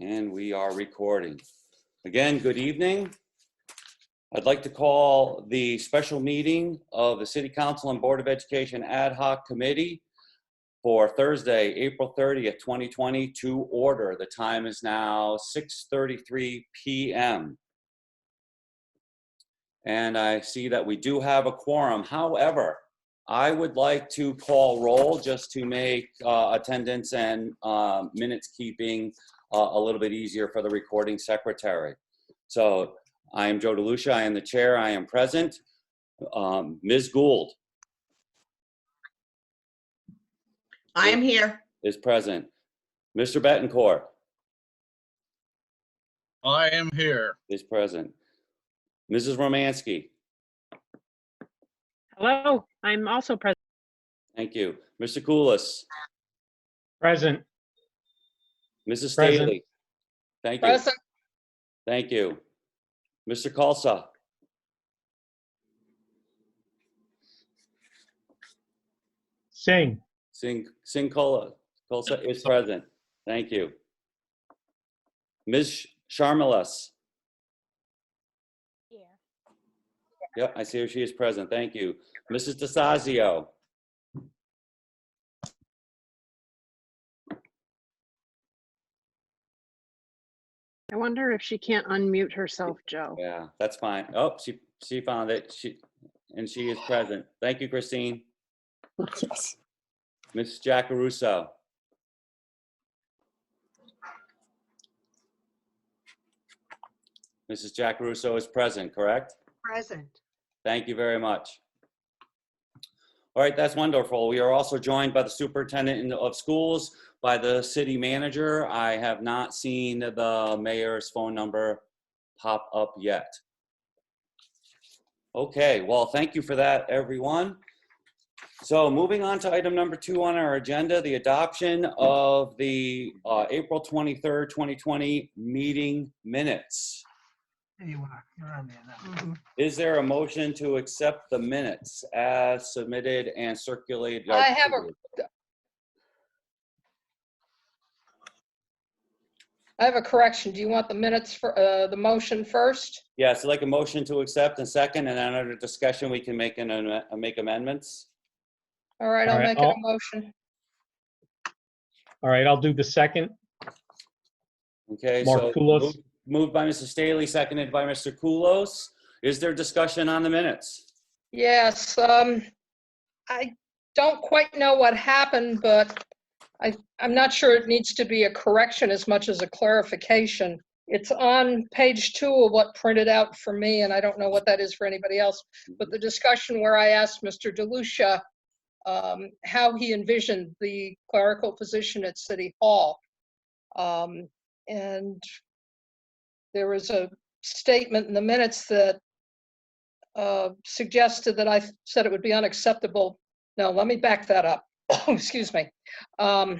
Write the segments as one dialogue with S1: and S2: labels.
S1: And we are recording. Again, good evening. I'd like to call the special meeting of the City Council and Board of Education Ad Hoc Committee for Thursday, April 30th, 2020 to order. The time is now 6:33 p.m. And I see that we do have a quorum. However, I would like to call roll just to make attendance and minutes keeping a little bit easier for the recording secretary. So I am Joe DeLucia. I am the chair. I am present. Ms. Gould.
S2: I am here.
S1: Is present. Mr. Betancourt.
S3: I am here.
S1: Is present. Mrs. Romansky.
S4: Hello, I'm also present.
S1: Thank you. Mr. Koulis.
S5: Present.
S1: Mrs.
S5: Present.
S1: Staley. Thank you.
S2: Present.
S1: Thank you. Mr. Kalsa.
S5: Singh.
S1: Singh Kalsa is present. Thank you. Ms. Sharmalas.
S4: Yeah.
S1: Yep, I see her. She is present. Thank you. Mrs. DeSazio.
S4: I wonder if she can't unmute herself, Joe.
S1: Yeah, that's fine. Oh, she found it. She is present. Thank you, Christine.
S2: Yes.
S1: Ms. Jackaruso. Mrs. Jackaruso is present, correct?
S2: Present.
S1: Thank you very much. All right, that's wonderful. We are also joined by the superintendent of schools, by the city manager. I have not seen the mayor's phone number pop up yet. Okay, well, thank you for that, everyone. So moving on to item number 2 on our agenda, the adoption of the April 23rd, 2020 meeting minutes.
S6: There you are. You're on there now.
S1: Is there a motion to accept the minutes as submitted and circulated?
S2: I have a correction. Do you want the minutes for the motion first?
S1: Yes, like a motion to accept and second, and then under discussion, we can make amendments.
S2: All right,
S5: All
S2: I'll
S5: right,
S2: make it a motion.
S5: All right, I'll do the second.
S1: Okay,
S5: Mark
S1: so
S5: Koulos.
S1: moved by Mrs. Staley, seconded by Mr. Koulos. Is there discussion on the minutes?
S2: Yes, I don't quite know what happened, but I'm not sure it needs to be a correction as much as a clarification. It's on page 2 of what printed out for me, and I don't know what that is for anybody else, but the discussion where I asked Mr. DeLucia how he envisioned the clerical position at City Hall. And there was a statement in the minutes that suggested that I said it would be unacceptable. No, let me back that up. Excuse me. The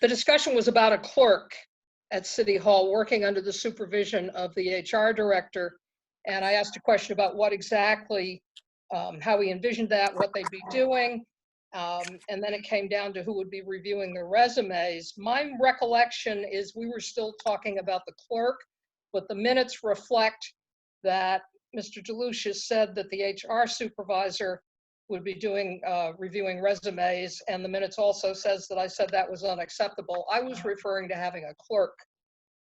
S2: discussion was about a clerk at City Hall working under the supervision of the HR director. And I asked a question about what exactly, how he envisioned that, what they'd be doing. And then it came down to who would be reviewing the resumes. My recollection is we were still talking about the clerk, but the minutes reflect that Mr. DeLucia said that the HR supervisor would be doing reviewing resumes, and the minutes also says that I said that was unacceptable. I was referring to having a clerk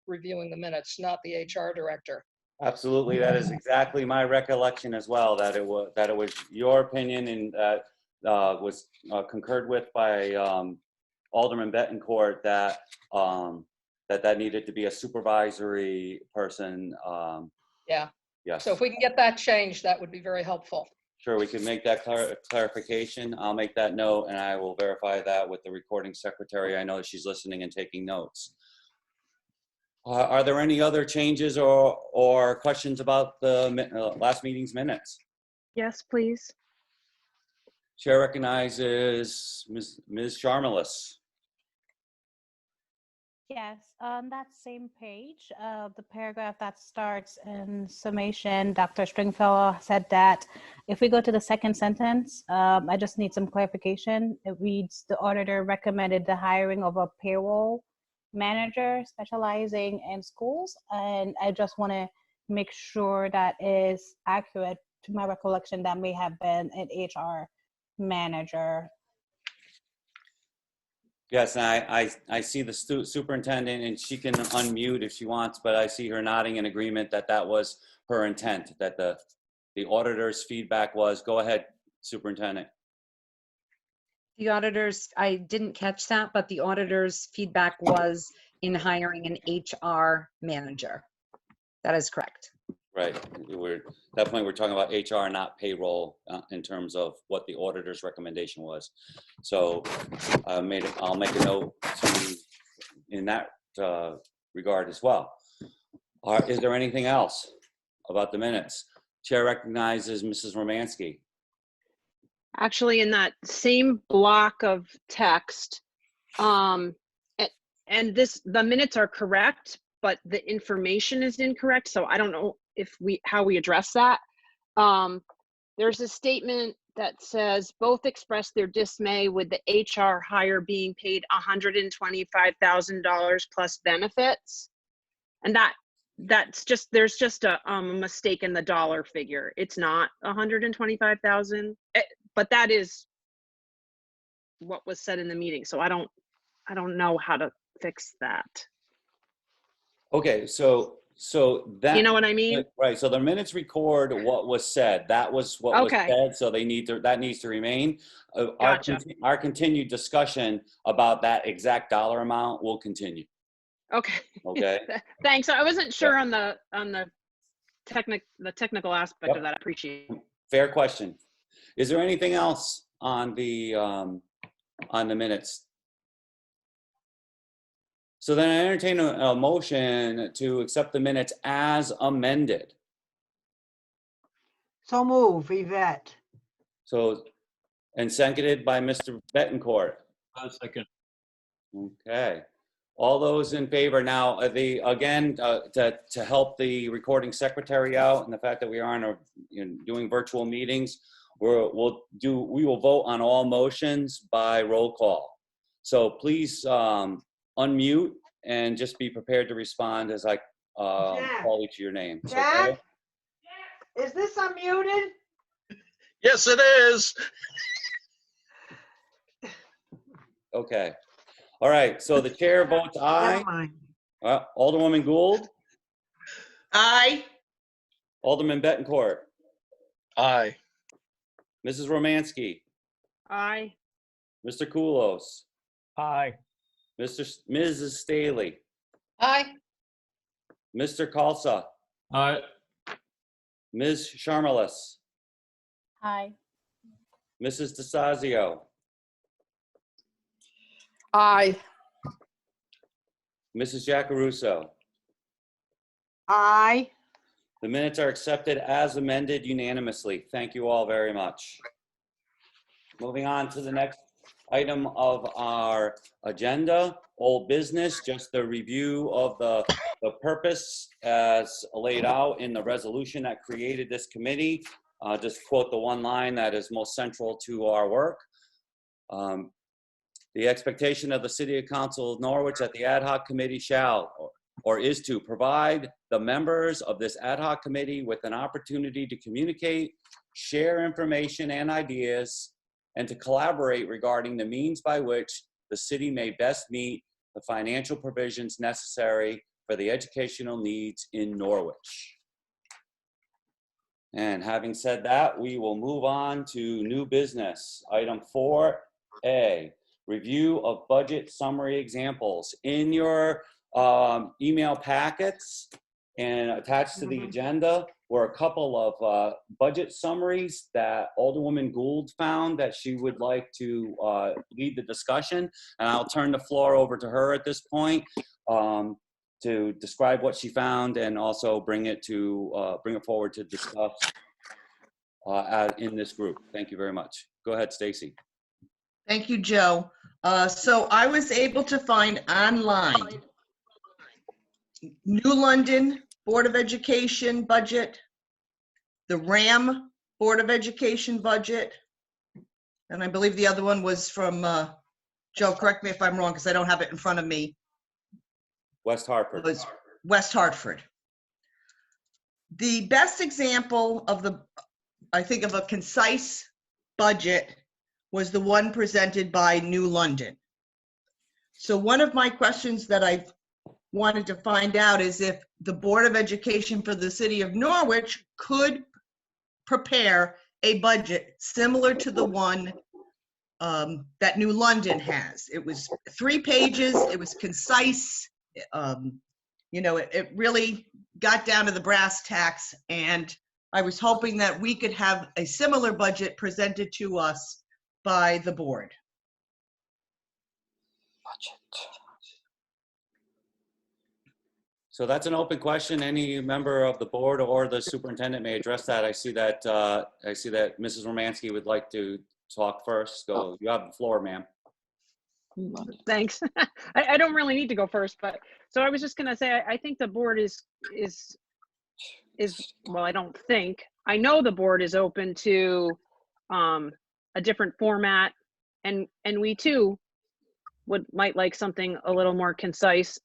S2: reviewing the minutes, not the HR director.
S1: Absolutely, that is exactly my recollection as well, that it was your opinion, and that was concurred with by Alderman Betancourt, that that needed to be a supervisory person.
S2: Yeah.
S1: Yes.
S2: So if we can get that changed, that would be very helpful.
S1: Sure, we can make that clarification. I'll make that note, and I will verify that with the recording secretary. I know that she's listening and taking notes. Are there any other changes or questions about the last meeting's minutes?
S4: Yes, please.
S1: Chair recognizes Ms. Sharmalas.
S3: Yes, on that same page, the paragraph that starts in summation, Dr. Stringfellow said that if we go to the second sentence, I just need some clarification. It reads, the auditor recommended the hiring of a payroll manager specializing in schools. And I just want to make sure that is accurate to my recollection. That may have been an HR manager.
S1: Yes, and I see the superintendent, and she can unmute if she wants, but I see her nodding in agreement that that was her intent, that the auditor's feedback was, go ahead, superintendent.
S7: The auditors, I didn't catch that, but the auditor's feedback was in hiring an HR manager. That is correct.
S1: Right, at that point, we're talking about HR, not payroll, in terms of what the auditor's recommendation was. So I'll make a note in that regard as well. Is there anything else about the minutes? Chair recognizes Mrs. Romansky.
S4: Actually, in that same block of text, and the minutes are correct, but the information is incorrect. So I don't know how we address that. There's a statement that says both expressed their dismay with the HR hire being paid $125,000 plus benefits, and that's just, there's just a mistake in the dollar figure. It's not 125,000, but that is what was said in the meeting. So I don't know how to fix that.
S1: Okay, so that,
S4: You know what I mean?
S1: right? So the minutes record what was said. That was what was
S4: Okay.
S1: said. So that needs to remain.
S4: Gotcha.
S1: Our continued discussion about that exact dollar amount will continue.
S4: Okay.
S1: Okay.
S4: Thanks. I wasn't sure on the technical aspect
S1: Yep.
S4: of that. I appreciate it.
S1: Fair question. Is there anything else on the minutes? So then I entertain a motion to accept the minutes as amended.
S6: So move, Yvette.
S1: So, and seconded by Mr. Betancourt.
S5: Second.
S1: Okay. All those in favor now, to help the recording secretary out and the fact that we are doing virtual meetings, we will vote on all motions by roll call. So please unmute and just be prepared to respond as I call each of your names.
S6: Jack?
S1: Okay?
S6: Is this unmuted?
S8: Yes, it is.
S1: Okay. All right. So the chair votes aye.
S6: Never mind.
S1: Alderwoman Gould,
S8: Aye.
S1: Alderman Betancourt,
S8: Aye.
S1: Mrs. Romansky,
S4: Aye.
S1: Mr. Koulos,
S5: Aye.
S1: Mrs. Staley,
S2: Aye.
S1: Mr. Kalsa,
S5: Aye.
S1: Ms. Sharmalis,
S3: Aye.
S1: Mrs. DeSazio,
S2: Aye.
S1: Mrs. Giacaruso.
S6: Aye.
S1: The minutes are accepted as amended unanimously. Thank you all very much. Moving on to the next item of our agenda, old business, just the review of the purpose as laid out in the resolution that created this committee. Just quote the one line that is most central to our work. The expectation of the City Council of Norwich that the ad hoc committee shall or is to provide the members of this ad hoc committee with an opportunity to communicate, share information and ideas, and to collaborate regarding the means by which the city may best meet the financial provisions necessary for the educational needs in Norwich. And having said that, we will move on to new business. Item 4A, review of budget summary examples. In your email packets and attached to the agenda were a couple of budget summaries that Alderwoman Gould found that she would like to lead the discussion. And I'll turn the floor over to her at this point to describe what she found and also bring it forward to discuss in this group. Thank you very much. Go ahead, Stacy.
S9: Thank you, Joe. So I was able to find online New London Board of Education budget, the RAM Board of Education budget, and I believe the other one was from, Joe, correct me if I'm wrong, because I don't have it in front of me,
S1: West Hartford.
S9: was West Hartford. The best example of I think of a concise budget was the one presented by New London. So one of my questions that I wanted to find out is if the Board of Education for the city of Norwich could prepare a budget similar to the one that New London has. It was 3 pages, it was concise, it really got down to the brass tacks, and I was hoping that we could have a similar budget presented to us by the board.
S1: So that's an open question. Any member of the board or the superintendent may address that. I see that Mrs. Romansky would like to talk first. Go, you have the floor, ma'am.
S4: Thanks. I don't really need to go first, but so I was just gonna say, I think the board is, well, I know the board is open to a different format, and we too might like something a little more concise.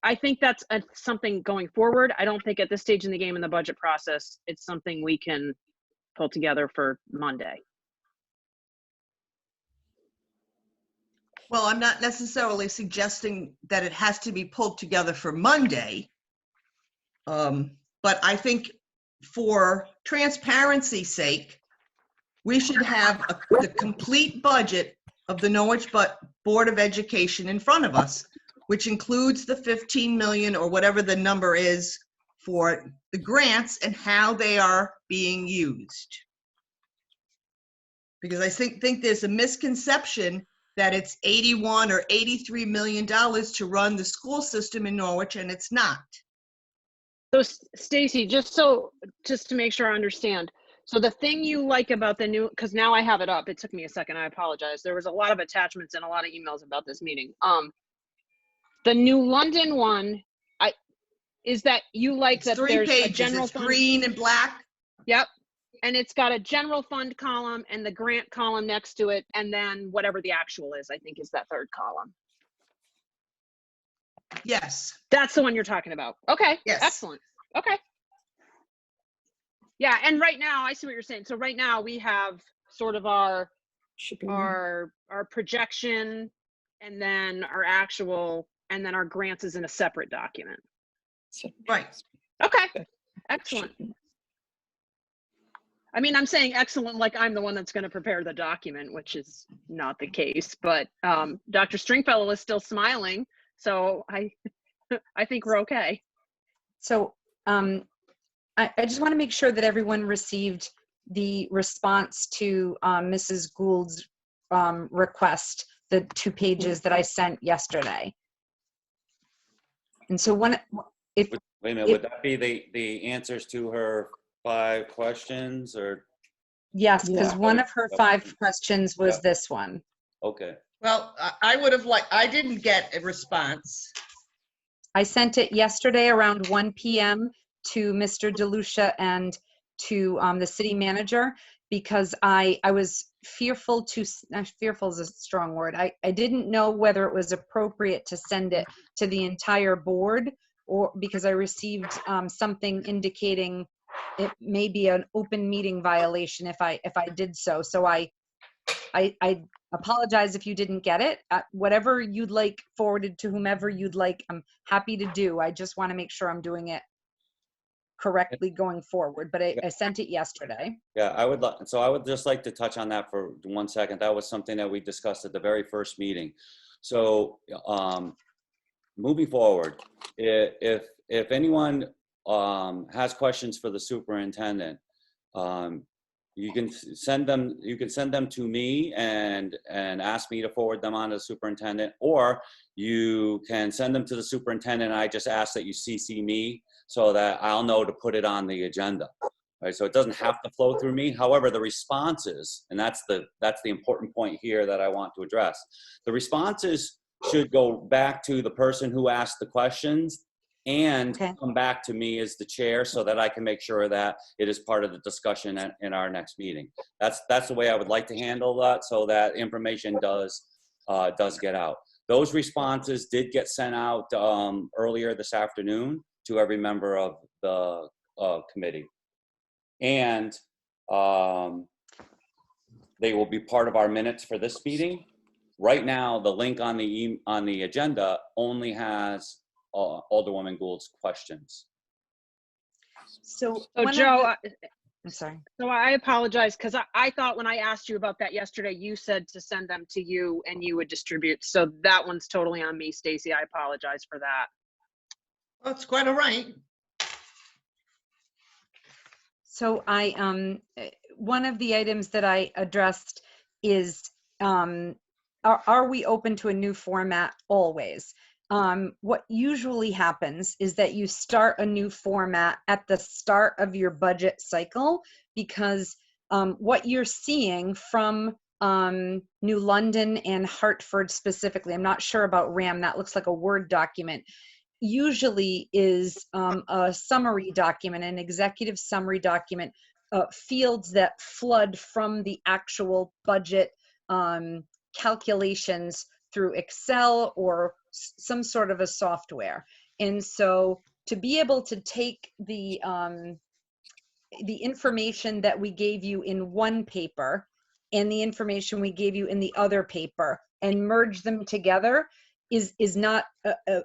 S4: I think that's something going forward. I don't think at this stage in the game in the budget process, it's something we can pull together for Monday.
S9: Well, I'm not necessarily suggesting that it has to be pulled together for Monday. But I think for transparency's sake, we should have the complete budget of the Norwich Board of Education in front of us, which includes the 15 million or whatever the number is for the grants and how they are being used. Because I think there's a misconception that it's 81 or 83 million dollars to run the school system in Norwich, and it's not.
S4: So Stacy, just to make sure I understand. So the thing you like about the new, because now I have it up, it took me a second, I apologize. There was a lot of attachments and a lot of emails about this meeting. The New London one, is that you like that there's a general
S9: it's
S4: fund?
S9: green and black.
S4: Yep. And it's got a general fund column and the grant column next to it, and then whatever the actual is, I think is that third column.
S9: Yes.
S4: That's the one you're talking about. Okay.
S9: Yes.
S4: Excellent. Okay. Yeah, and right now I see what you're saying. So right now we have sort of our projection, and then our actual, and then our grants is in a separate document.
S9: Right.
S4: Okay. Excellent. I mean, I'm saying excellent like I'm the one that's going to prepare the document, which is not the case, but Dr. Stringfellow is still smiling, so I think we're okay.
S7: So I just want to make sure that everyone received the response to Mrs. Gould's request, the 2 pages that I sent yesterday. And so wait
S1: a minute, would that be the answers to her 5 questions, or?
S7: Yes, because one of her 5 questions was this one.
S1: Okay.
S9: Well, I would have I didn't get a response.
S7: I sent it yesterday around 1 p.m. to Mr. DeLucia and to the city manager, because I was fearful fearful is a strong word. I didn't know whether it was appropriate to send it to the entire board, or because I received something indicating it may be an open meeting violation if I did so. So I apologize if you didn't get it. Whatever you'd like forwarded to whomever you'd like, I'm happy to do. I just want to make sure I'm doing it correctly going forward, but I sent it yesterday.
S1: Yeah, I would just like to touch on that for 1 second. That was something that we discussed at the very first meeting. So moving forward, if anyone has questions for the superintendent, you can send them to me and ask me to forward them on to the superintendent, or you can send them to the superintendent. I just ask that you CC me so that I'll know to put it on the agenda. Right? So it doesn't have to flow through me. However, the responses, and that's the important point here that I want to address. The responses should go back to the person who asked the questions and
S7: Okay.
S1: come back to me as the chair so that I can make sure that it is part of the discussion in our next meeting. That's the way I would like to handle that, so that information does get out. Those responses did get sent out earlier this afternoon to every member of the committee. And they will be part of our minutes for this meeting. Right now, the link on the agenda only has Alderwoman Gould's questions.
S7: So,
S4: So
S7: one of
S4: Joe,
S7: the- I'm sorry.
S4: so I apologize because I thought when I asked you about that yesterday, you said to send them to you and you would distribute. So that one's totally on me, Stacy. I apologize for that.
S9: Well, it's quite all right.
S7: So one of the items that I addressed is, are we open to a new format always? What usually happens is that you start a new format at the start of your budget cycle, because what you're seeing from New London and Hartford specifically, I'm not sure about RAM, that looks like a Word document, usually is a summary document, an executive summary document, fields that flood from the actual budget calculations through Excel or some sort of a software. And so to be able to take the information that we gave you in one paper and the information we gave you in the other paper and merge them together is not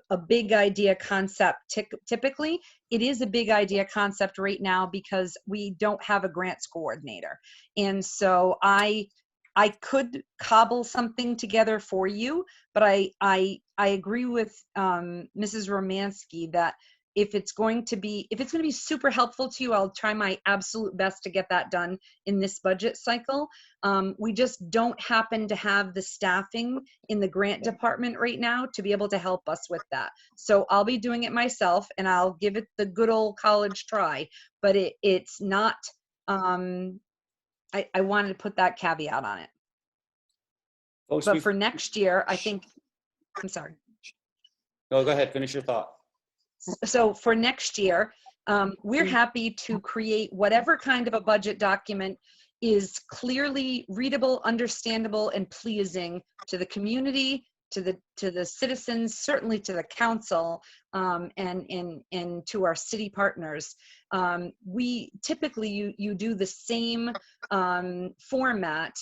S7: a big idea concept. Typically, it is a big idea concept right now because we don't have a grants coordinator. And so I could cobble something together for you, but I agree with Mrs. Romansky that if it's going to be super helpful to you, I'll try my absolute best to get that done in this budget cycle. We just don't happen to have the staffing in the grant department right now to be able to help us with that. So I'll be doing it myself and I'll give it the good old college try, but it's not, I wanted to put that caveat on it.
S1: Folks,
S7: But for next year, I think, I'm sorry.
S1: no, go ahead, finish your thought.
S7: So for next year, we're happy to create whatever kind of a budget document is clearly readable, understandable, and pleasing to the community, to the citizens, certainly to the council, and to our city partners. We typically, you do the same format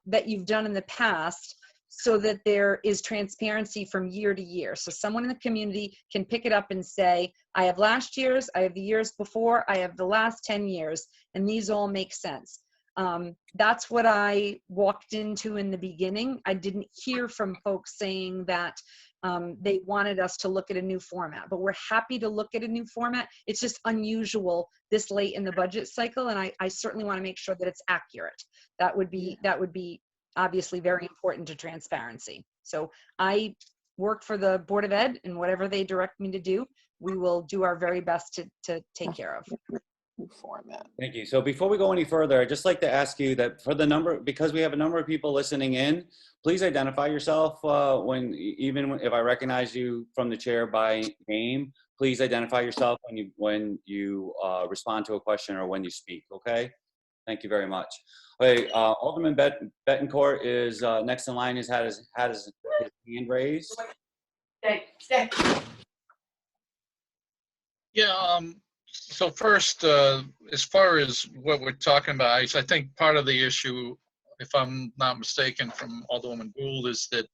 S7: that you've done in the past, so that there is transparency from year to year. So someone in the community can pick it up and say, I have last year's, I have the years before, I have the last 10 years, and these all make sense. That's what I walked into in the beginning. I didn't hear from folks saying that they wanted us to look at a new format, but we're happy to look at a new format. It's just unusual this late in the budget cycle, and I certainly want to make sure that it's accurate. That would be obviously very important to transparency. So I work for the Board of Ed, and whatever they direct me to do, we will do our very best to take care of.
S10: Format.
S1: Thank you. So before we go any further, I'd just like to ask you that for the number, because we have a number of people listening in, please identify yourself even if I recognize you from the chair by name, please identify yourself when you respond to a question or when you speak, okay? Thank you very much. Okay, Alderman Bettencourt is next in line. Has had his hand raised.
S8: Yeah, so first, as far as what we're talking about, I think part of the issue, if I'm not mistaken, from Alderwoman Gould, is that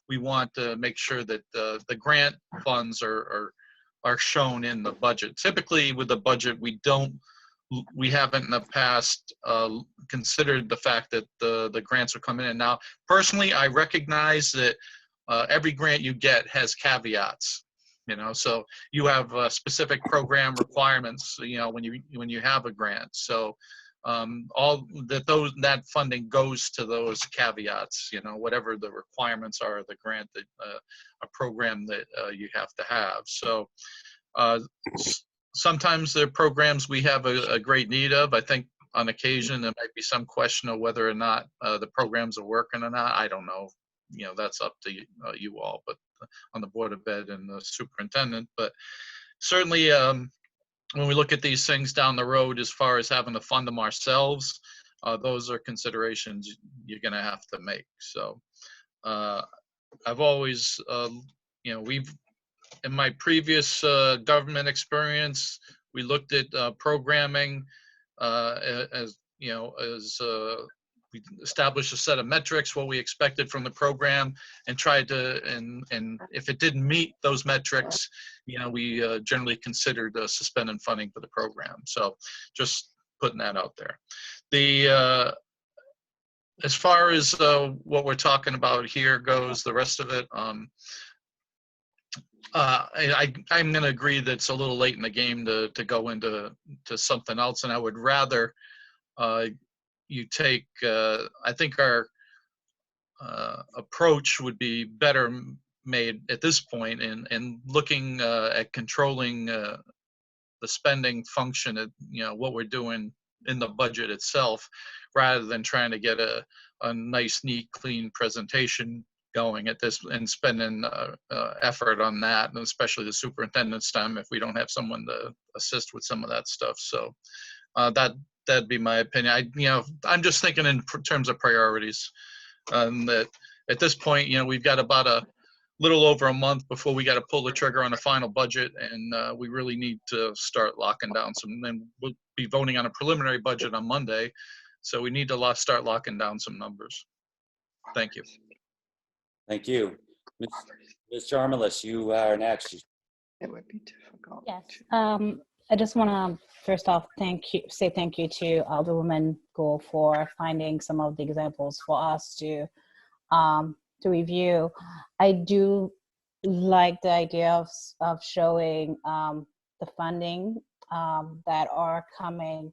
S8: we want to make sure that the grant funds are shown in the budget. Typically with the budget, we haven't in the past considered the fact that the grants are coming in. Now, personally, I recognize that every grant you get has caveats. So you have specific program requirements, when you have a grant. So that funding goes to those caveats, whatever the requirements are of the grant, that a program that you have to have. So sometimes there are programs we have a great need of. I think on occasion there might be some question of whether or not the programs are working or not. I don't know. that's up to you all, but on the Board of Ed and the superintendent. But certainly, when we look at these things down the road, as far as having to fund them ourselves, those are considerations you're going to have to make. So I've always, in my previous government experience, we looked at programming as we established a set of metrics, what we expected from the program, and tried to, and if it didn't meet those metrics, we generally considered suspending funding for the program. So just putting that out there. As far as what we're talking about here goes, the rest of it, I'm going to agree that it's a little late in the game to go into something else, and I would rather you take, I think our approach would be better made at this point in looking at controlling the spending function at, what we're doing in the budget itself, rather than trying to get a nice, neat, clean presentation going at this and spending effort on that, and especially the superintendent's time if we don't have someone to assist with some of that stuff. So that'd be my opinion. I'm just thinking in terms of priorities. That at this point, we've got about a little over a month before we got to pull the trigger on the final budget, and we really need to start locking down some. Then we'll be voting on a preliminary budget on Monday, so we need to start locking down some numbers. Thank you.
S1: Thank you. Ms. Charmelis, you are next.
S6: It would be difficult.
S3: Yes. I just want to first off say thank you to Alderwoman Gould for finding some of the examples for us to review. I do like the idea of showing the funding that are coming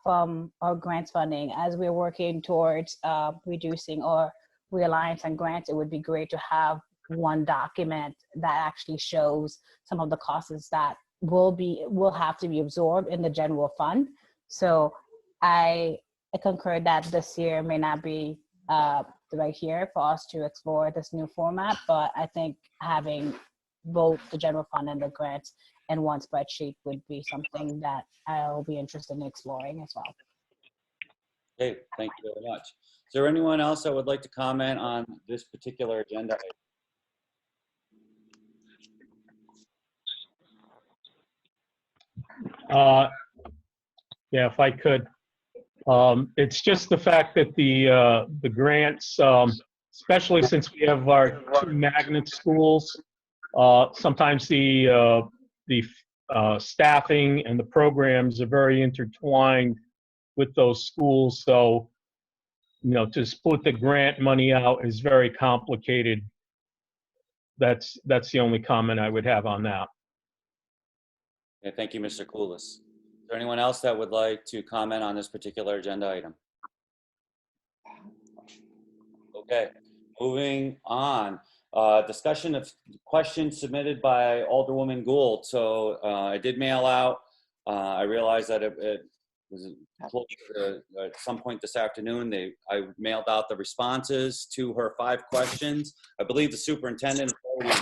S3: from our grants funding as we're working towards reducing our reliance on grants. It would be great to have one document that actually shows some of the costs that will have to be absorbed in the general fund. So I concur that this year may not be the right year for us to explore this new format, but I think having both the general fund and the grants in one spreadsheet would be something that I'll be interested in exploring as well.
S1: Okay, thank you very much. Is there anyone else that would like to comment on this particular agenda item?
S5: Yeah, if I could. It's just the fact that the grants, especially since we have our two magnet schools, sometimes the staffing and the programs are very intertwined with those schools. So, to split the grant money out is very complicated. That's the only comment I would have on that.
S1: Okay, thank you, Mr. Koulis. Is there anyone else that would like to comment on this particular agenda item? Okay, moving on. Discussion of questions submitted by Alderwoman Gould. So I did mail out. I realized that it was close to, at some point this afternoon. I mailed out the responses to her 5 questions. I believe the superintendent already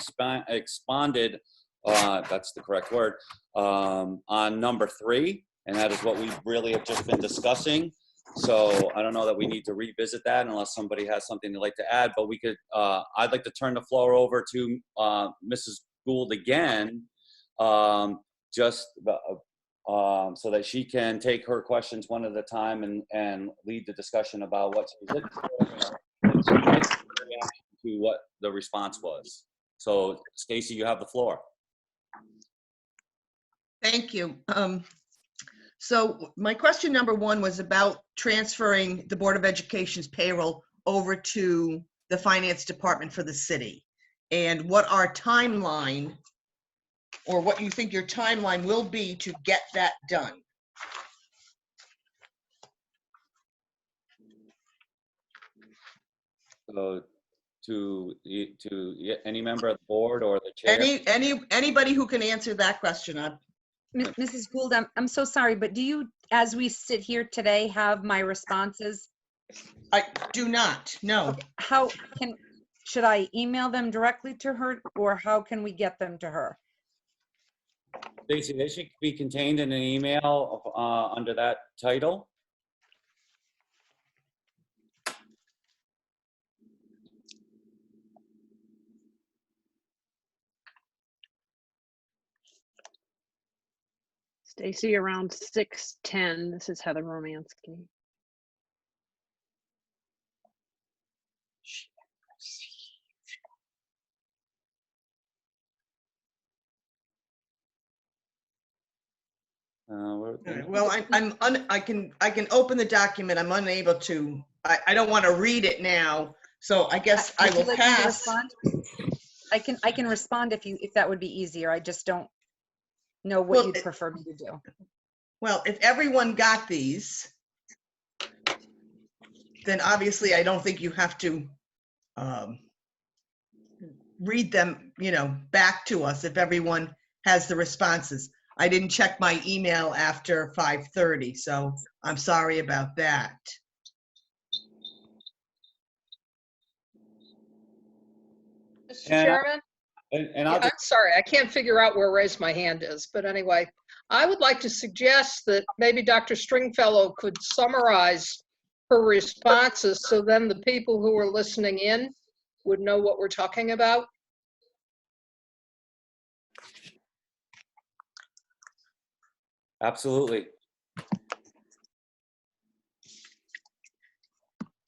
S1: expanded. That's the correct word, on number 3, and that is what we really have just been discussing. So I don't know that we need to revisit that unless somebody has something they'd like to add, but we could, I'd like to turn the floor over to Mrs. Gould again, just so that she can take her questions one at a time and lead the discussion about what she's looking for to what the response was. So Stacy, you have the floor.
S9: Thank you. So my question number 1 was about transferring the Board of Education's payroll over to the finance department for the city, and what our timeline, or what you think your timeline will be to get that done.
S1: So to any member of the board or the chair?
S9: Anybody who can answer that question.
S7: Mrs. Gould, I'm so sorry, but do you, as we sit here today, have my responses?
S9: I do not, no.
S7: Okay, how should I email them directly to her, or how can we get them to her?
S1: Stacy, they should be contained in an email under that title.
S4: Stacy, around 6:10. This is Heather Romansky.
S9: Well, I can open the document. I'm unable to, I don't want to read it now. So I guess I
S7: Would you
S9: will
S7: like me to
S9: pass.
S7: respond? I can respond if that would be easier. I just don't know what
S9: Well,
S7: you'd prefer me to do.
S9: Well, if everyone got these, then obviously I don't think you have to read them, back to us if everyone has the responses. I didn't check my email after 5:30, so I'm sorry about that.
S2: Mr.
S1: And I-
S2: Chairman?
S1: And I'll
S2: I'm sorry, I can't figure out where raise my hand is, but anyway, I would like to suggest that maybe Dr. Stringfellow could summarize her responses, so then the people who are listening in would know what we're talking about.
S1: absolutely.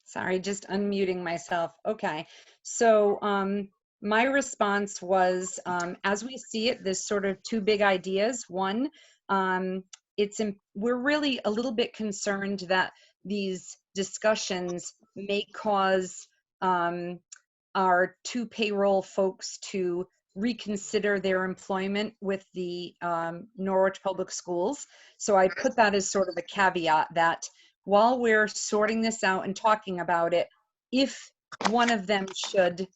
S7: Sorry, just unmuting myself. Okay, so my response was, as we see it, there's sort of two big ideas. One, we're really a little bit concerned that these discussions may cause our two payroll folks to reconsider their employment with the Norwich Public Schools. So I put that as sort of a caveat that while we're sorting this out and talking about it, if one of them should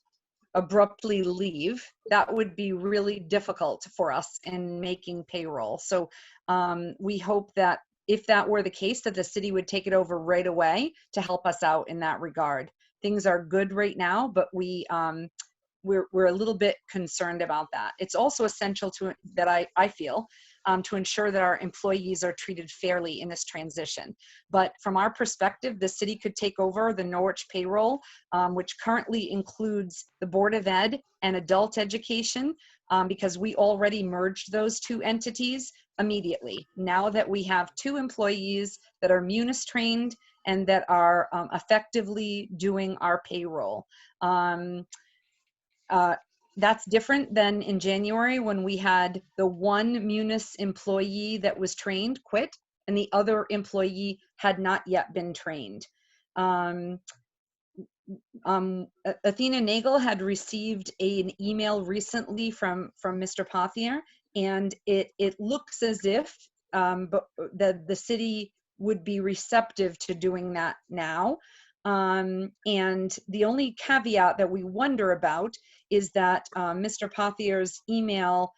S7: abruptly leave, that would be really difficult for us in making payroll. So we hope that if that were the case, that the city would take it over right away to help us out in that regard. Things are good right now, but we're a little bit concerned about that. It's also essential that I feel to ensure that our employees are treated fairly in this transition. But from our perspective, the city could take over the Norwich payroll, which currently includes the Board of Ed and adult education, because we already merged those two entities immediately. Now that we have two employees that are Munis trained and that are effectively doing our payroll. That's different than in January when we had the one Munis employee that was trained quit and the other employee had not yet been trained. Athena Nagel had received an email recently from Mr. Pothier, and it looks as if the city would be receptive to doing that now. And the only caveat that we wonder about is that Mr. Pothier's email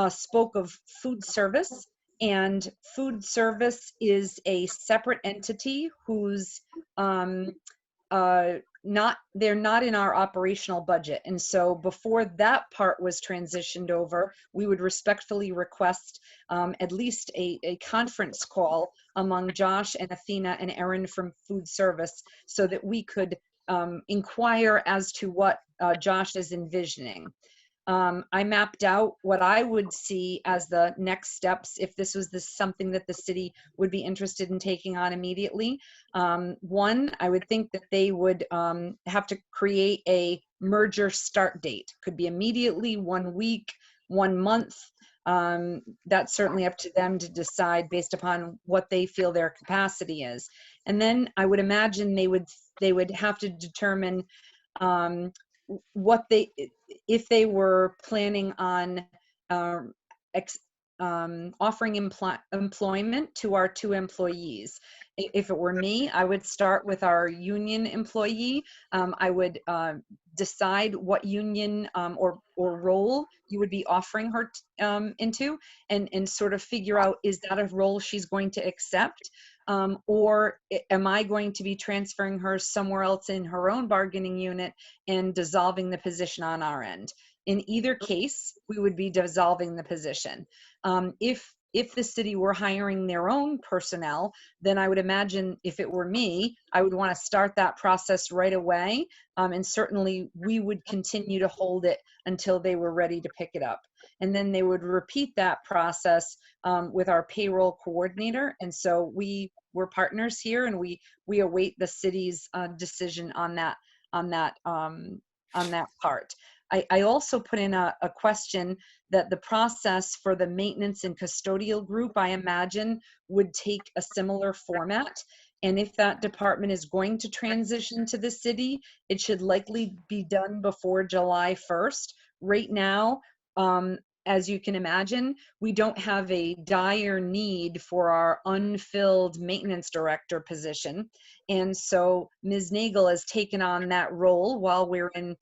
S7: spoke of food service, and food service is a separate entity who's they're not in our operational budget. And so before that part was transitioned over, we would respectfully request at least a conference call among Josh and Athena and Erin from food service so that we could inquire as to what Josh is envisioning. I mapped out what I would see as the next steps if this was something that the city would be interested in taking on immediately. One, I would think that they would have to create a merger start date. Could be immediately, 1 week, 1 month. That's certainly up to them to decide based upon what they feel their capacity is. And then I would imagine they would have to determine if they were planning on offering employment to our two employees. If it were me, I would start with our union employee. I would decide what union or role you would be offering her into, and sort of figure out, is that a role she's going to accept? Or am I going to be transferring her somewhere else in her own bargaining unit and dissolving the position on our end? In either case, we would be dissolving the position. If the city were hiring their own personnel, then I would imagine if it were me, I would want to start that process right away. And certainly we would continue to hold it until they were ready to pick it up. And then they would repeat that process with our payroll coordinator. And so we're partners here, and we await the city's decision on that part. I also put in a question that the process for the maintenance and custodial group, I imagine, would take a similar format. And if that department is going to transition to the city, it should likely be done before July 1st. Right now, as you can imagine, we don't have a dire need for our unfilled maintenance director position. And so Ms. Nagel has taken on that role while we're in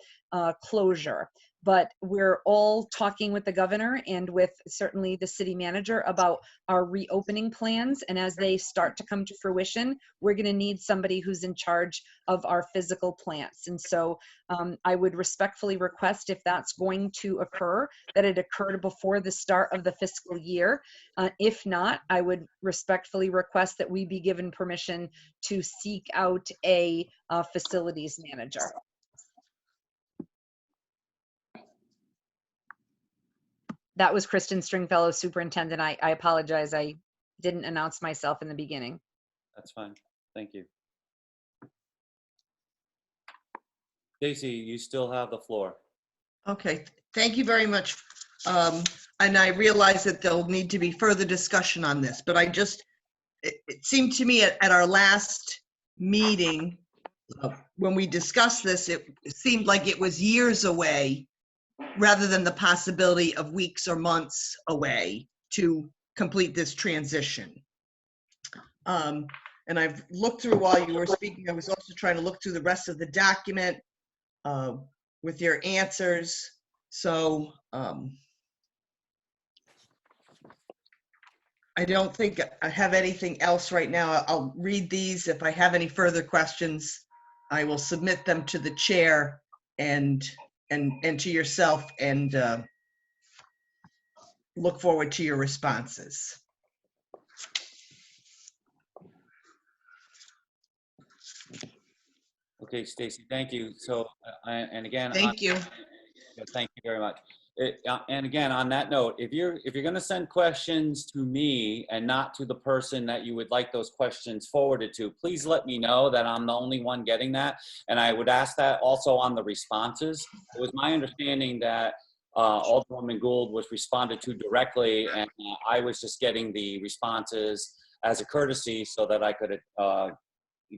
S7: closure. But we're all talking with the governor and with certainly the city manager about our reopening plans. And as they start to come to fruition, we're going to need somebody who's in charge of our physical plants. And so I would respectfully request, if that's going to occur, that it occurred before the start of the fiscal year. If not, I would respectfully request that we be given permission to seek out a facilities manager. That was Kristen Stringfellow, Superintendent. I apologize. I didn't announce myself in the beginning.
S1: That's fine. Thank you. Stacy, you still have the floor.
S9: Okay, thank you very much. And I realize that there'll need to be further discussion on this, but it seemed to me at our last meeting, when we discussed this, it seemed like it was years away rather than the possibility of weeks or months away to complete this transition. And I've looked through while you were speaking. I was also trying to look through the rest of the document with your answers. So I don't think I have anything else right now. I'll read these. If I have any further questions, I will submit them to the chair and to yourself, and look forward to your responses.
S1: Okay, Stacy, thank you. So, and again,
S9: Thank you.
S1: Thank you very much. And again, on that note, if you're going to send questions to me and not to the person that you would like those questions forwarded to, please let me know that I'm the only one getting that. And I would ask that also on the responses. It was my understanding that Alderwoman Gould was responded to directly, and I was just getting the responses as a courtesy so that I could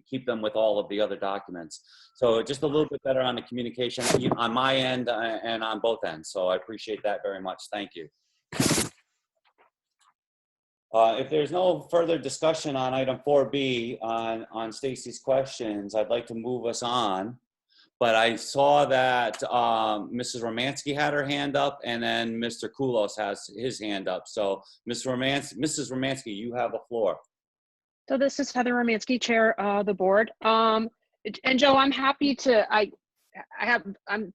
S1: keep them with all of the other documents. So just a little bit better on the communication on my end and on both ends. So I appreciate that very much. Thank you. If there's no further discussion on item 4B on Stacy's questions, I'd like to move us on. But I saw that Mrs. Romansky had her hand up, and then Mr. Koulos has his hand up. So Mrs. Romansky, you have the floor.
S4: So this is Heather Romansky, Chair of the board. And Joe, I'm happy to, I'm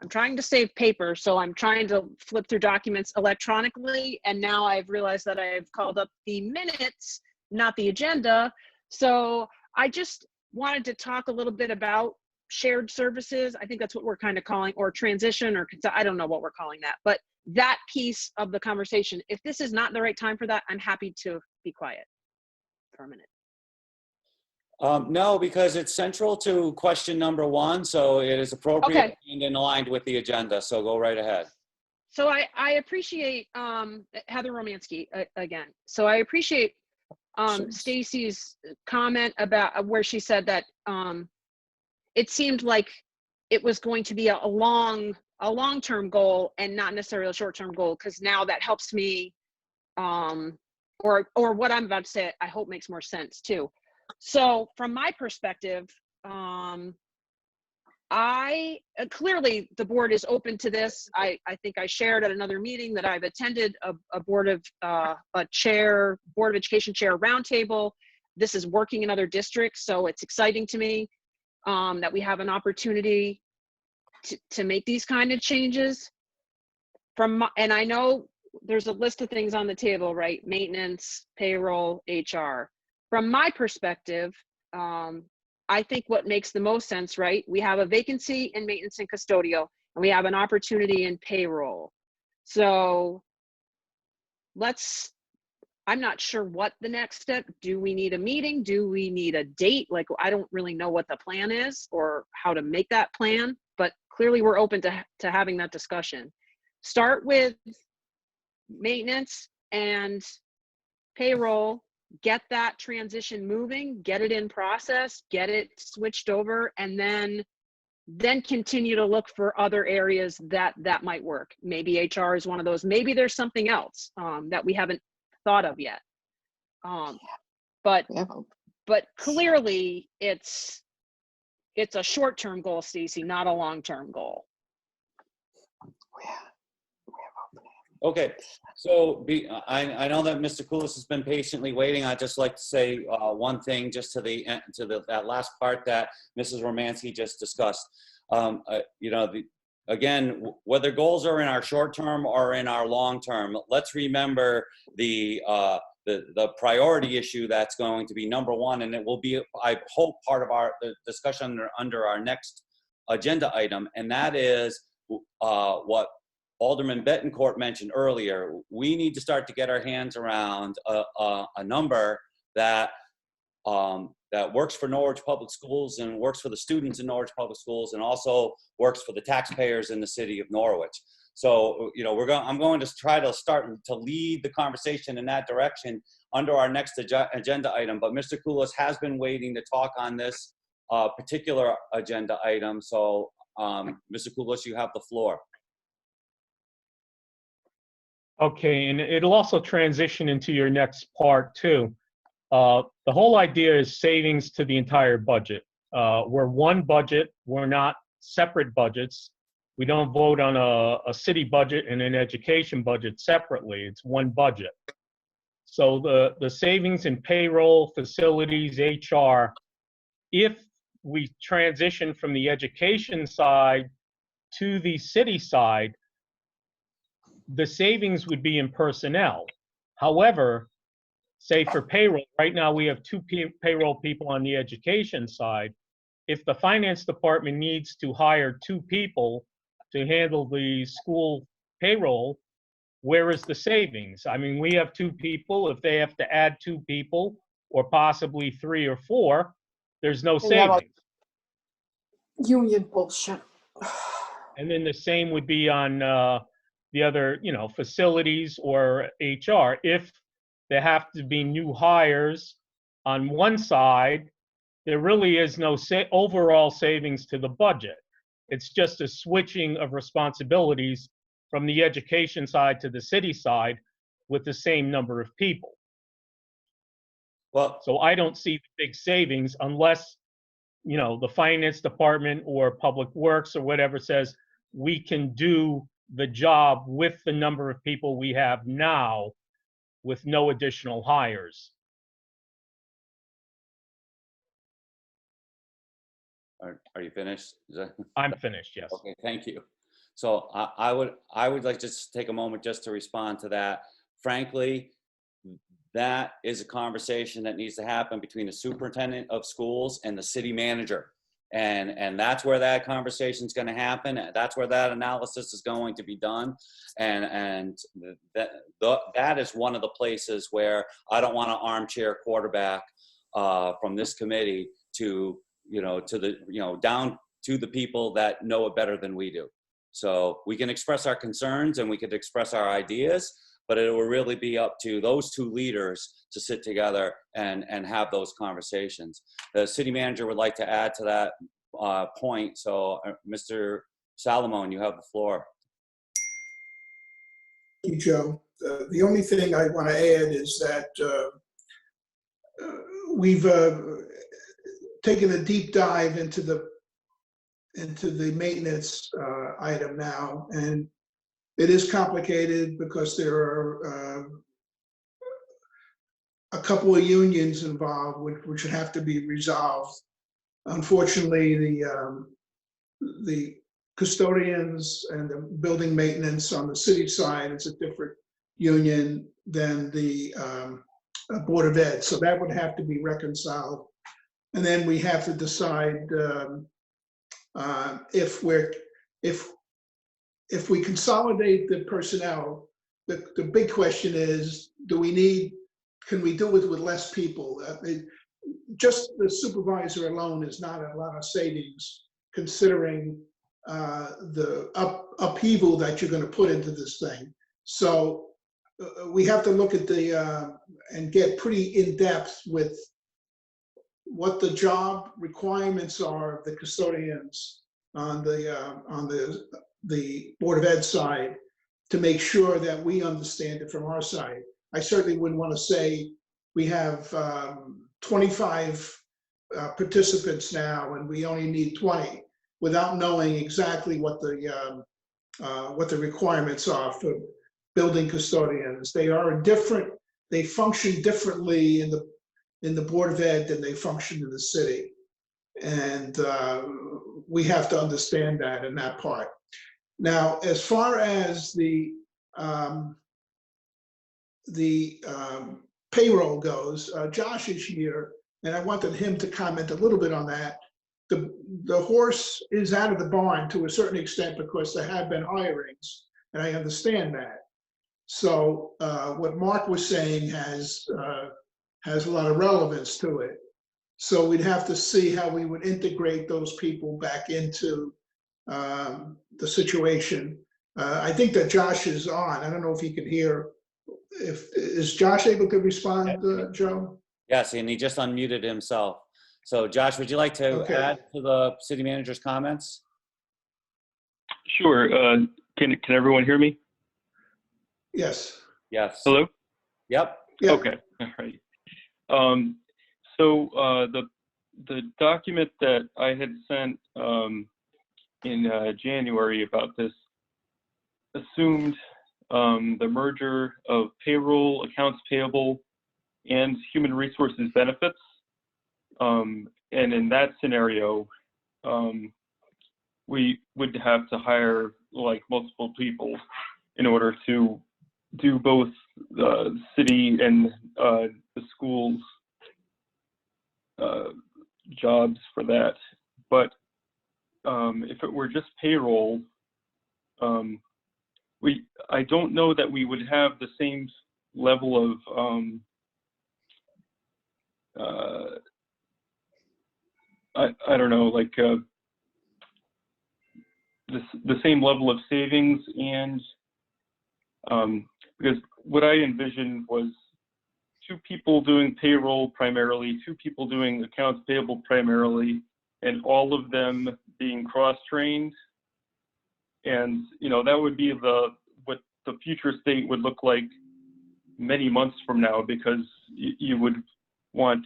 S4: trying to save paper, so I'm trying to flip through documents electronically, and now I've realized that I've called up the minutes, not the agenda. So I just wanted to talk a little bit about shared services. I think that's what we're kind of calling, or transition, or I don't know what we're calling that, but that piece of the conversation. If this is not the right time for that, I'm happy to be quiet for a minute.
S1: No, because it's central to question number 1, so it is appropriate
S4: Okay.
S1: and in aligned with the agenda. So go right ahead.
S4: So I appreciate Heather Romansky again. So I appreciate Stacy's comment about where she said that it seemed like it was going to be a long-term goal and not necessarily a short-term goal, because now that helps me, or what I'm about to say, I hope makes more sense too. So from my perspective, I clearly the board is open to this. I think I shared at another meeting that I've attended a board of education chair roundtable this is working in other districts, so it's exciting to me that we have an opportunity to make these kind of changes. And I know there's a list of things on the table, right? Maintenance, payroll, HR. From my perspective, I think what makes the most sense, right? We have a vacancy in maintenance and custodial, and we have an opportunity in payroll. So I'm not sure what the next step. Do we need a meeting? Do we need a date? Like, I don't really know what the plan is or how to make that plan, but clearly we're open to having that discussion. Start with maintenance and payroll, get that transition moving, get it in process, get it switched over, and then continue to look for other areas that might work. Maybe HR is one of those. Maybe there's something else that we haven't thought of yet. But clearly it's a short-term goal, Stacey, not a long-term goal.
S1: Okay, so I know that Mr. Koulis has been patiently waiting. I'd just like to say one thing just to that last part that Mrs. Romansky just discussed. You know, again, whether goals are in our short term or in our long term, let's remember the priority issue that's going to be number one, and it will be, I hope, part of the discussion under our next agenda item, and that is what Alderman Bettencourt mentioned earlier. We need to start to get our hands around a number that that works for Norwich Public Schools and works for the students in Norwich Public Schools and also works for the taxpayers in the city of Norwich. So, you know, I'm going to try to start to lead the conversation in that direction under our next agenda item. But Mr. Koulis has been waiting to talk on this particular agenda item. So, Mr. Koulis, you have the floor.
S5: Okay, and it'll also transition into your next part too. The whole idea is savings to the entire budget. We're one budget, we're not separate budgets. We don't vote on a city budget and an education budget separately. It's one budget. So the savings in payroll, facilities, HR, if we transition from the education side to the city side, the savings would be in personnel. However, say for payroll, right now we have two payroll people on the education side. If the finance department needs to hire two people to handle the school payroll, where is the savings? I mean, we have two people. If they have to add two people or possibly three or four, there's no savings.
S6: Union bullshit.
S5: And then the same would be on the other, you know, facilities or HR. If there have to be new hires on one side, there really is no overall savings to the budget. It's just a switching of responsibilities from the education side to the city side with the same number of people.
S1: Well,
S5: so I don't see the big savings unless, you know, the finance department or public works or whatever says we can do the job with the number of people we have now with no additional hires.
S1: Are you finished?
S5: I'm finished, yes.
S1: Okay, thank you. So I would like to just take a moment just to respond to that. Frankly, that is a conversation that needs to happen between the superintendent of schools and the city manager. And that's where that conversation is going to happen. That's where that analysis is going to be done. And that is one of the places where I don't want to armchair quarterback from this committee to, you know, to the, you know, down to the people that know it better than we do. So we can express our concerns and we could express our ideas, but it will really be up to those two leaders to sit together and have those conversations. The city manager would like to add to that point. So Mr. Salomon, you have the floor.
S10: Thank you, Joe. The only thing I want to add is that we've taken a deep dive into the maintenance item now, and it is complicated because there are a couple of unions involved, which would have to be resolved. Unfortunately, the custodians and the building maintenance on the city side is a different union than the Board of Ed. So that would have to be reconciled. And then we have to decide if we consolidate the personnel, the big question is, can we do it with less people? Just the supervisor alone is not a lot of savings, considering the upheaval that you're going to put into this thing. So we have to look at and get pretty in depth with what the job requirements are of the custodians on the Board of Ed side, to make sure that we understand it from our side. I certainly wouldn't want to say we have 25 participants now and we only need 20 without knowing exactly what the requirements are for building custodians. They function differently in the Board of Ed than they function in the city. And we have to understand that in that part. Now, as far as the payroll goes, Josh is here, and I wanted him to comment a little bit on that. The horse is out of the barn to a certain extent because there have been hirings, and I understand that. So what Mark was saying has a lot of relevance to it. So we'd have to see how we would integrate those people back into the situation. I think that Josh is on. I don't know if he can hear. Is Josh able to respond, Joe?
S1: Yes, and he just unmuted himself. So Josh, would you like to add to the city manager's comments?
S11: Sure. Can everyone hear me?
S10: Yes.
S1: Yes.
S11: Hello?
S1: Yep.
S10: Yeah.
S11: Okay. All right. So the document that I had sent in January about this assumed the merger of payroll, accounts payable, and human resources benefits. And in that scenario, we would have to hire like multiple people in order to do both the city and the schools jobs for that. But if it were just payroll, I don't know that we would have the same level of I don't know, like the same level of savings, and because what I envisioned was 2 people doing payroll primarily, 2 people doing accounts payable primarily, and all of them being cross-trained. And that would be what the future state would look like many months from now, because you would want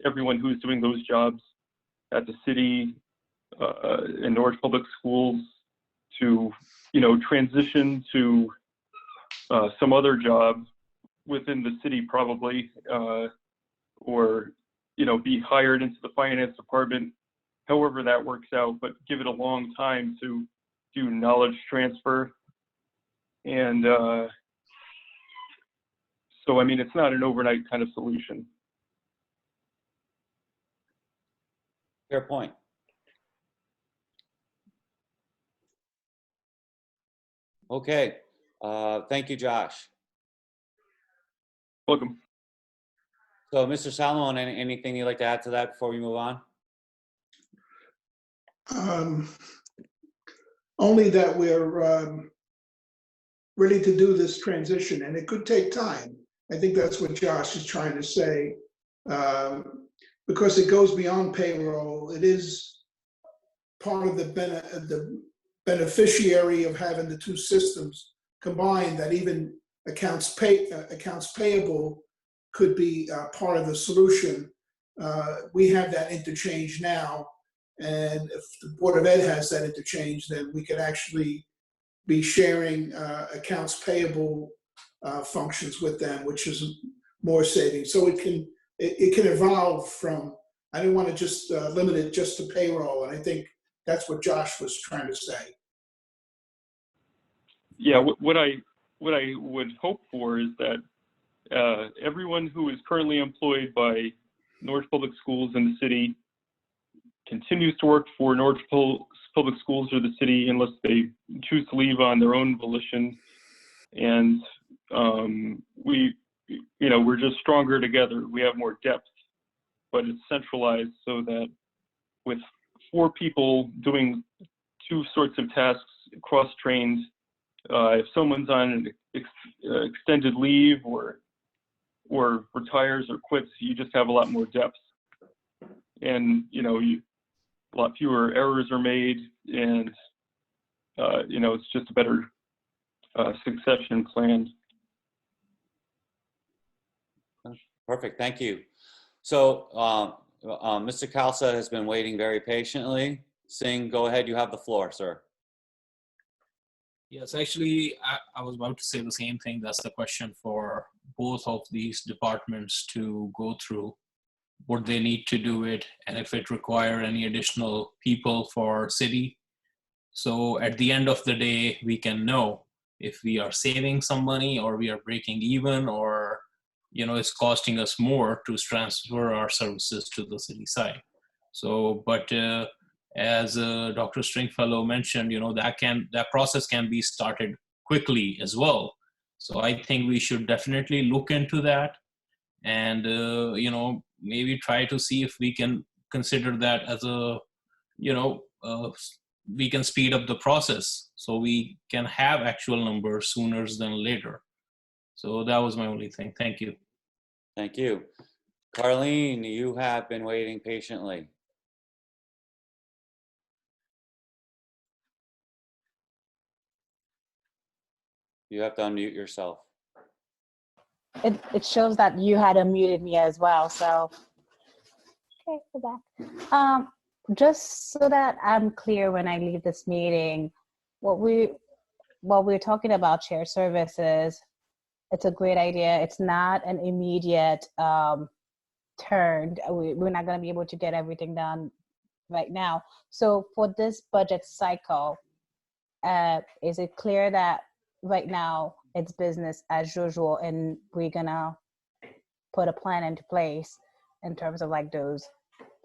S11: everyone who's doing those jobs at the city and Norwich Public Schools to transition to some other job within the city, probably, or be hired into the finance department, however that works out, but give it a long time to do knowledge transfer. And so, I mean, it's not an overnight kind of solution.
S1: Fair point. Okay. Thank you, Josh.
S11: Welcome.
S1: So, Mr. Salomon, anything you'd like to add to that before we move on?
S10: Only that we're ready to do this transition, and it could take time. I think that's what Josh is trying to say, because it goes beyond payroll. It is part of the beneficiary of having the 2 systems combined, that even accounts payable could be part of the solution. We have that interchange now, and if the Board of Ed has that interchange, then we could actually be sharing accounts payable functions with them, which is more savings. So it can evolve from, I didn't want to just limit it just to payroll. And I think that's what Josh was trying to say.
S11: Yeah, what I would hope for is that everyone who is currently employed by Norwich Public Schools in the city continues to work for Norwich Public Schools or the city unless they choose to leave on their own volition. And we're just stronger together. We have more depth, but it's centralized so that with 4 people doing 2 sorts of tasks, cross-trained, if someone's on an extended leave or retires or quits, you just have a lot more depth. And, a lot fewer errors are made, and, it's just a better succession plan.
S1: Perfect, thank you. So Mr. Khalsa has been waiting very patiently. Singh, go ahead, you have the floor, sir.
S12: Yes, actually, I was about to say the same thing. That's the question for both of these departments to go through. Would they need to do it, and if it require any additional people for city? So at the end of the day, we can know if we are saving some money or we are breaking even, or it's costing us more to transfer our services to the city side. So, but as Dr. Stringfellow mentioned, that process can be started quickly as well. So I think we should definitely look into that, and maybe try to see if we can consider that as we can speed up the process so we can have actual numbers sooner than later. So that was my only thing. Thank you.
S1: Thank you. Carlene, you have been waiting patiently. You have to unmute yourself.
S3: It shows that you had unmuted me as well, so. Okay, go back. Just so that I'm clear when I leave this meeting, what we're talking about shared services, it's a great idea. It's not an immediate turn. We're not going to be able to get everything done right now. So for this budget cycle, is it clear that right now it's business as usual, and we're going to put a plan into place in terms of like those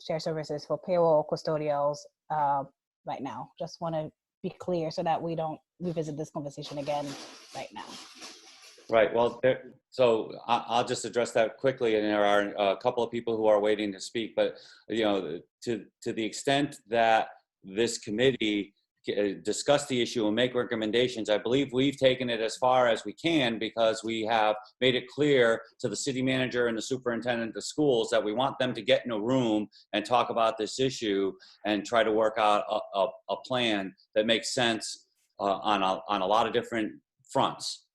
S3: shared services for payroll, custodials right now? Just want to be clear so that we don't revisit this conversation again right now.
S1: Right, well, so I'll just address that quickly, and there are a couple of people who are waiting to speak, but to the extent that this committee discuss the issue and make recommendations, I believe we've taken it as far as we can, because we have made it clear to the city manager and the superintendent of schools that we want them to get in a room and talk about this issue and try to work out a plan that makes sense on a lot of different fronts.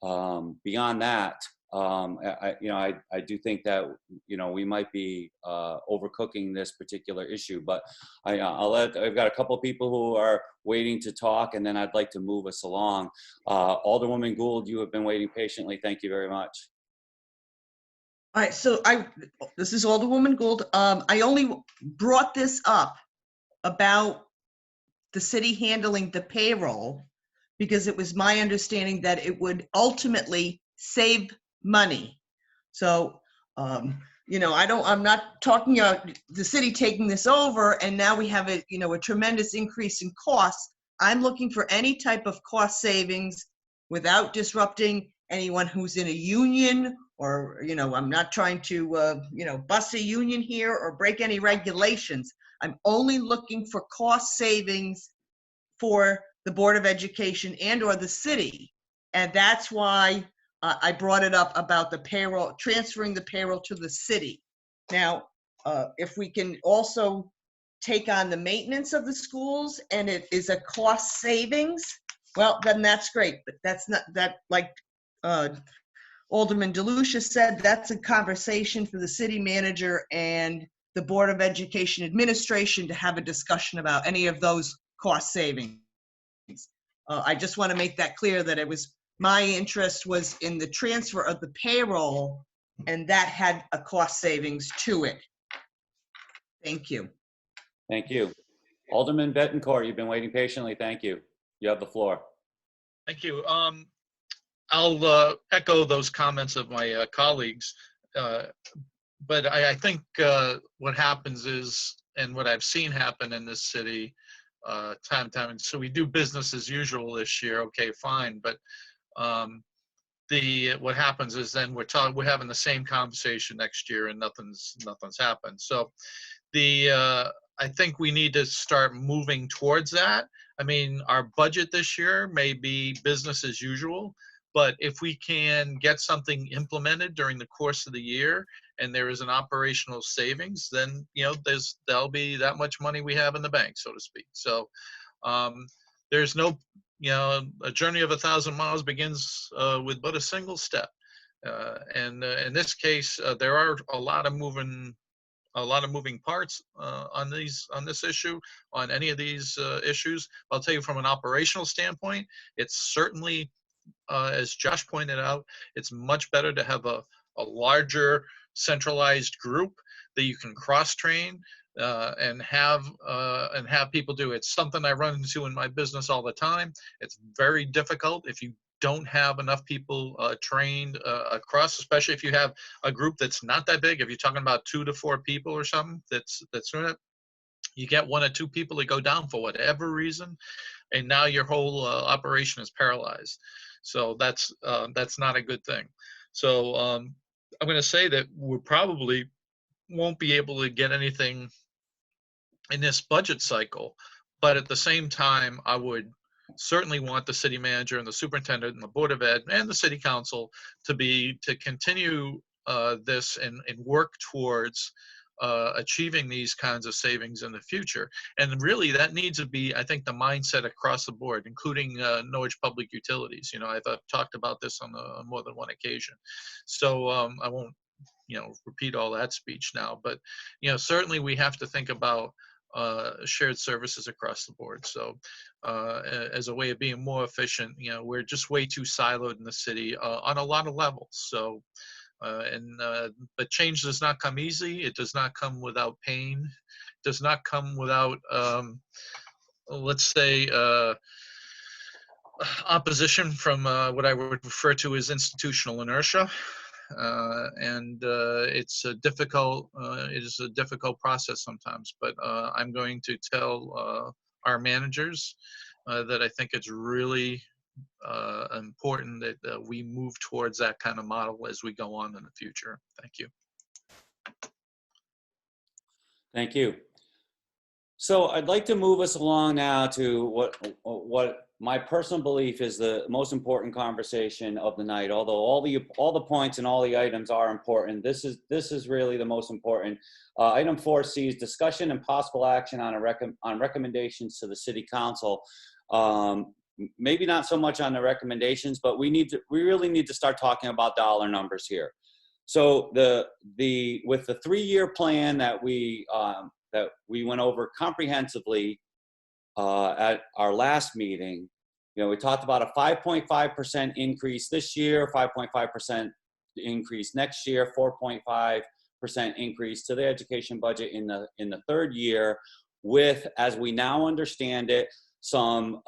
S1: Beyond that, I do think that we might be overcooking this particular issue, but I've got a couple of people who are waiting to talk, and then I'd like to move us along. Alderwoman Gould, you have been waiting patiently. Thank you very much.
S9: All right, so this is Alderwoman Gould. I only brought this up about the city handling the payroll because it was my understanding that it would ultimately save money. So, I'm not talking about the city taking this over and now we have a tremendous increase in costs. I'm looking for any type of cost savings without disrupting anyone who's in a union, or, I'm not trying to, bust a union here or break any regulations. I'm only looking for cost savings for the Board of Education and or the city. And that's why I brought it up about the payroll, transferring the payroll to the city. Now, if we can also take on the maintenance of the schools and it is a cost savings, well, then that's great. But that's not that, like Alderman DeLucia said, that's a conversation for the city manager and the Board of Education administration to have a discussion about any of those cost savings. I just want to make that clear that it was my interest was in the transfer of the payroll, and that had a cost savings to it. Thank you.
S1: Thank you. Alderman Bettencourt, you've been waiting patiently. Thank you. You have the floor.
S8: Thank you. I'll echo those comments of my colleagues, but I think what happens is, and what I've seen happen in this city time and time, and so we do business as usual this year. Okay, fine, but what happens is then we're having the same conversation next year, and nothing's happened. So I think we need to start moving towards that. I mean, our budget this year may be business as usual, but if we can get something implemented during the course of the year and there is an operational savings, then, you know, there'll be that much money we have in the bank, so to speak. So there's no, you know, a journey of 1,000 miles begins with but a single step. And in this case, there are a lot of moving parts on this issue, on any of these issues. I'll tell you from an operational standpoint, it's certainly, as Josh pointed out, it's much better to have a larger centralized group that you can cross-train and have people do. It's something I run into in my business all the time. It's very difficult if you don't have enough people trained across, especially if you have a group that's not that big. If you're talking about 2 to 4 people or something, that's doing it. You get 1 or 2 people that go down for whatever reason, and now your whole operation is paralyzed. So that's not a good thing. So I'm going to say that we probably won't be able to get anything in this budget cycle, but at the same time, I would certainly want the city manager and the superintendent and the Board of Ed and the city council to continue this and work towards achieving these kinds of savings in the future. And really that needs to be, I think, the mindset across the board, including Norwich Public Utilities. You know, I've talked about this on more than one occasion. So I won't, you know, repeat all that speech now, but, you know, certainly we have to think about shared services across the board. So as a way of being more efficient, you know, we're just way too siloed in the city on a lot of levels. So but change does not come easy. It does not come without pain. It does not come without, let's say, opposition from what I would refer to as institutional inertia. It's a difficult, it is a difficult process sometimes, but I'm going to tell our managers that I think it's really important that we move towards that kind of model as we go on in the future. Thank you.
S1: Thank you. So I'd like to move us along now to what my personal belief is the most important conversation of the night. Although all the points and all the items are important, this is really the most important. Item 4C is discussion and possible action on recommendations to the City Council. Maybe not so much on the recommendations, but we really need to start talking about dollar numbers here. So with the 3-year plan that we went over comprehensively at our last meeting, you know, we talked about a 5.5% increase this year, 5.5% increase next year, 4.5% increase to the education budget in the 3rd year, with, as we now understand it, some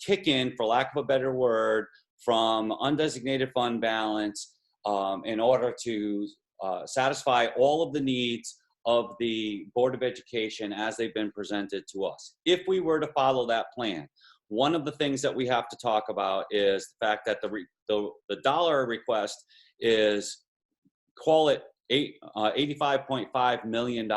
S1: kick-in, for lack of a better word, from undesignated fund balance in order to satisfy all of the needs of the Board of Education as they've been presented to us. If we were to follow that plan, one of the things that we have to talk about is the fact that the dollar request is, call it $85.5 million.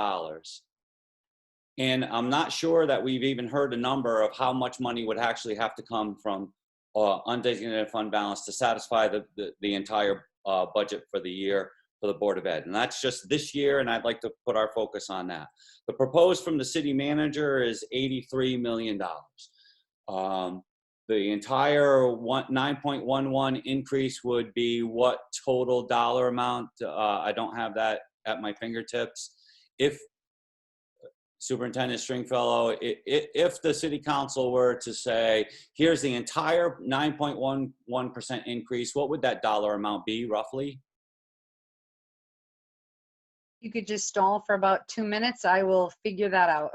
S1: And I'm not sure that we've even heard a number of how much money would actually have to come from undesignated fund balance to satisfy the entire budget for the year for the Board of Ed. And that's just this year, and I'd like to put our focus on that. The proposed from the city manager is $83 million. The entire 9.11 increase would be what total dollar amount? I don't have that at my fingertips. If Superintendent Stringfellow, if the City Council were to say, here's the entire 9.11% increase, what would that dollar amount be roughly?
S7: You could just stall for about 2 minutes. I will figure that out.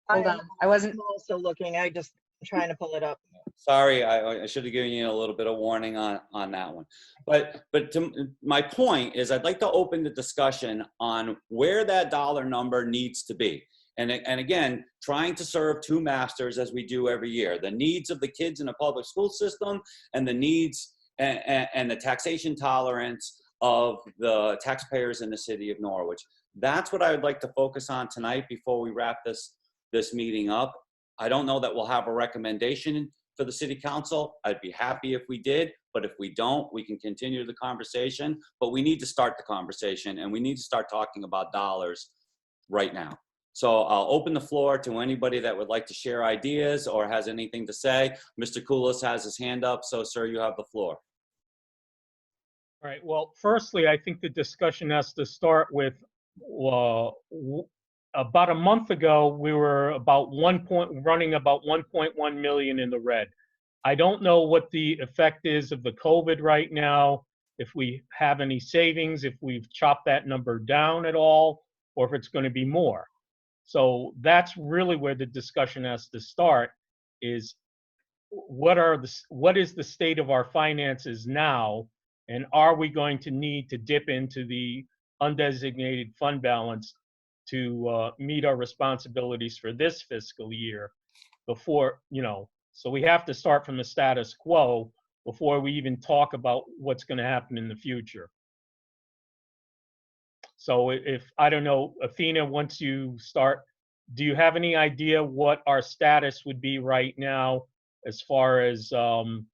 S7: Hold
S13: I'm
S7: on. I wasn't.
S13: I'm also looking. I just trying to pull it up.
S1: Sorry, I should have given you a little bit of warning on that one. But my point is I'd like to open the discussion on where that dollar number needs to be. And again, trying to serve two masters as we do every year, the needs of the kids in the public school system and the needs and the taxation tolerance of the taxpayers in the city of Norwich. That's what I would like to focus on tonight before we wrap this meeting up. I don't know that we'll have a recommendation for the city council. I'd be happy if we did, but if we don't, we can continue the conversation. But we need to start the conversation, and we need to start talking about dollars right now. So I'll open the floor to anybody that would like to share ideas or has anything to say. Mr. Koulis has his hand up, so sir, you have the floor.
S5: All right. Well, firstly, I think the discussion has to start with about a month ago, we were running about 1.1 million in the red. I don't know what the effect is of the COVID right now, if we have any savings, if we've chopped that number down at all, or if it's going to be more. So that's really where the discussion has to start, is what is the state of our finances now, and are we going to need to dip into the undesignated fund balance to meet our responsibilities for this fiscal year before, so we have to start from the status quo before we even talk about what's going to happen in the future. So I don't know, Athena, once you start, do you have any idea what our status would be right now as far as the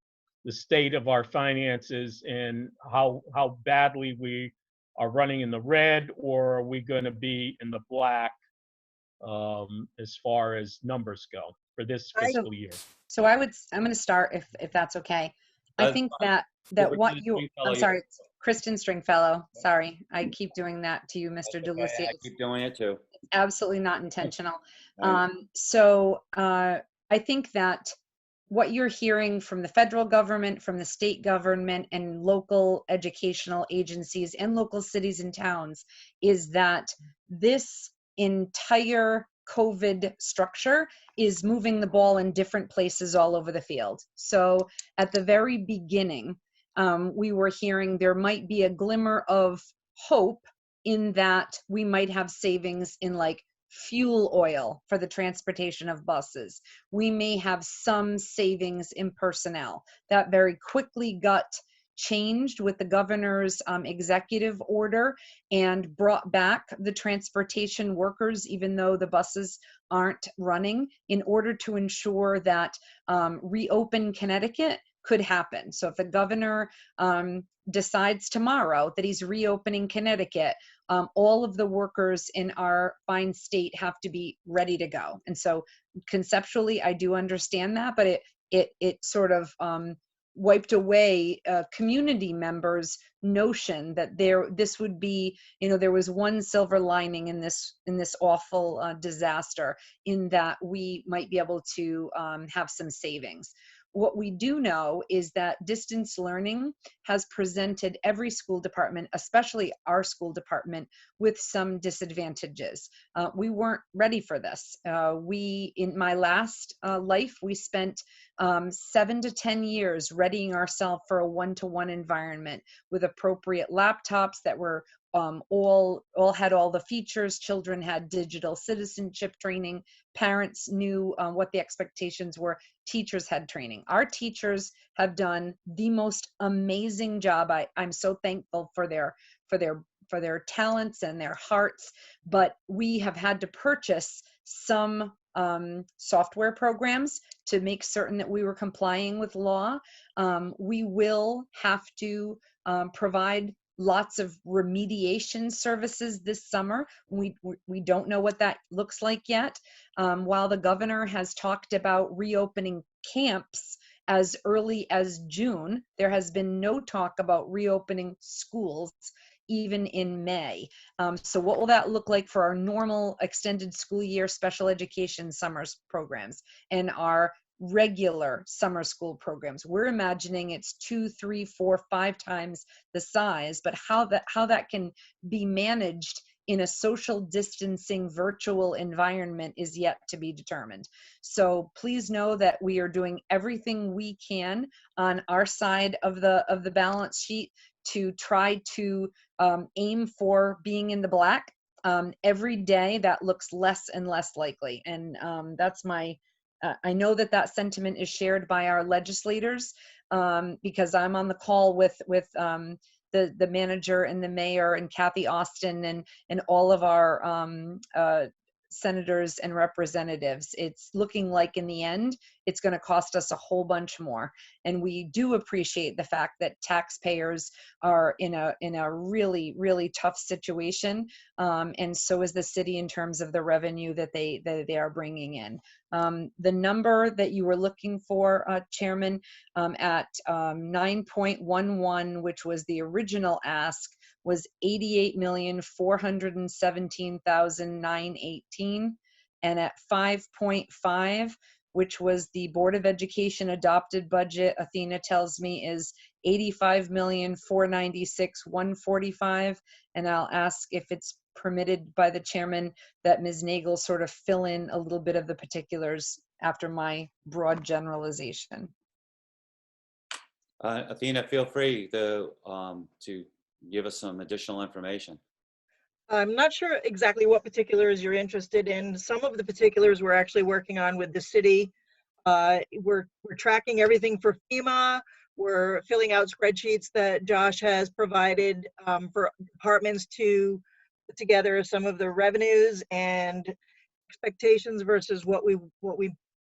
S5: state of our finances and how badly we are running in the red, or are we going to be in the black as far as numbers go for this fiscal year?
S7: So I'm going to start if that's okay. I think that what you, I'm sorry, Kristen Stringfellow. Sorry, I keep doing that to you, Mr. DeLucia.
S1: I keep doing it too.
S7: It's absolutely not intentional.
S1: Right.
S7: I think that what you're hearing from the federal government, from the state government, and local educational agencies and local cities and towns is that this entire COVID structure is moving the ball in different places all over the field. So at the very beginning, we were hearing there might be a glimmer of hope in that we might have savings in like fuel oil for the transportation of buses. We may have some savings in personnel. That very quickly got changed with the governor's executive order and brought back the transportation workers, even though the buses aren't running, in order to ensure that Reopen Connecticut could happen. So if the governor decides tomorrow that he's reopening Connecticut, all of the workers in our fine state have to be ready to go. And so conceptually, I do understand that, but it sort of wiped away community members' notion that this would be, there was one silver lining in this awful disaster, in that we might be able to have some savings. What we do know is that distance learning has presented every school department, especially our school department, with some disadvantages. We weren't ready for this. In my last life, we spent 7 to 10 years readying ourselves for a one-to-one environment with appropriate laptops that were all had all the features. Children had digital citizenship training. Parents knew what the expectations were. Teachers had training. Our teachers have done the most amazing job. I'm so thankful for their talents and their hearts, but we have had to purchase some software programs to make certain that we were complying with law. We will have to provide lots of remediation services this summer. We don't know what that looks like yet. While the governor has talked about reopening camps as early as June, there has been no talk about reopening schools even in May. So what will that look like for our normal extended school year special education summers programs and our regular summer school programs? We're imagining it's 2, 3, 4, 5 times the size, but how that can be managed in a social distancing virtual environment is yet to be determined. So please know that we are doing everything we can on our side of the balance sheet to try to aim for being in the black. Every day that looks less and less likely. And that's my, I know that that sentiment is shared by our legislators because I'm on the call with the manager and the mayor and Kathy Austin and all of our senators and representatives. It's looking like in the end, it's going to cost us a whole bunch more. And we do appreciate the fact that taxpayers are in a really, really tough situation. And so is the city in terms of the revenue that they are bringing in. The number that you were looking for, Chairman, at 9.11, which was the original ask, was 88,417,918, and at 5.5, which was the Board of Education adopted budget, Athena tells me is 85,496,145, and I'll ask if it's permitted by the chairman that Ms. Nagel sort of fill in a little bit of the particulars after my broad generalization.
S1: Athena, feel free to give us some additional information.
S13: I'm not sure exactly what particulars you're interested in. Some of the particulars we're actually working on with the city. We're tracking everything for FEMA. We're filling out spreadsheets that Josh has provided for departments to put together some of the revenues and expectations versus what we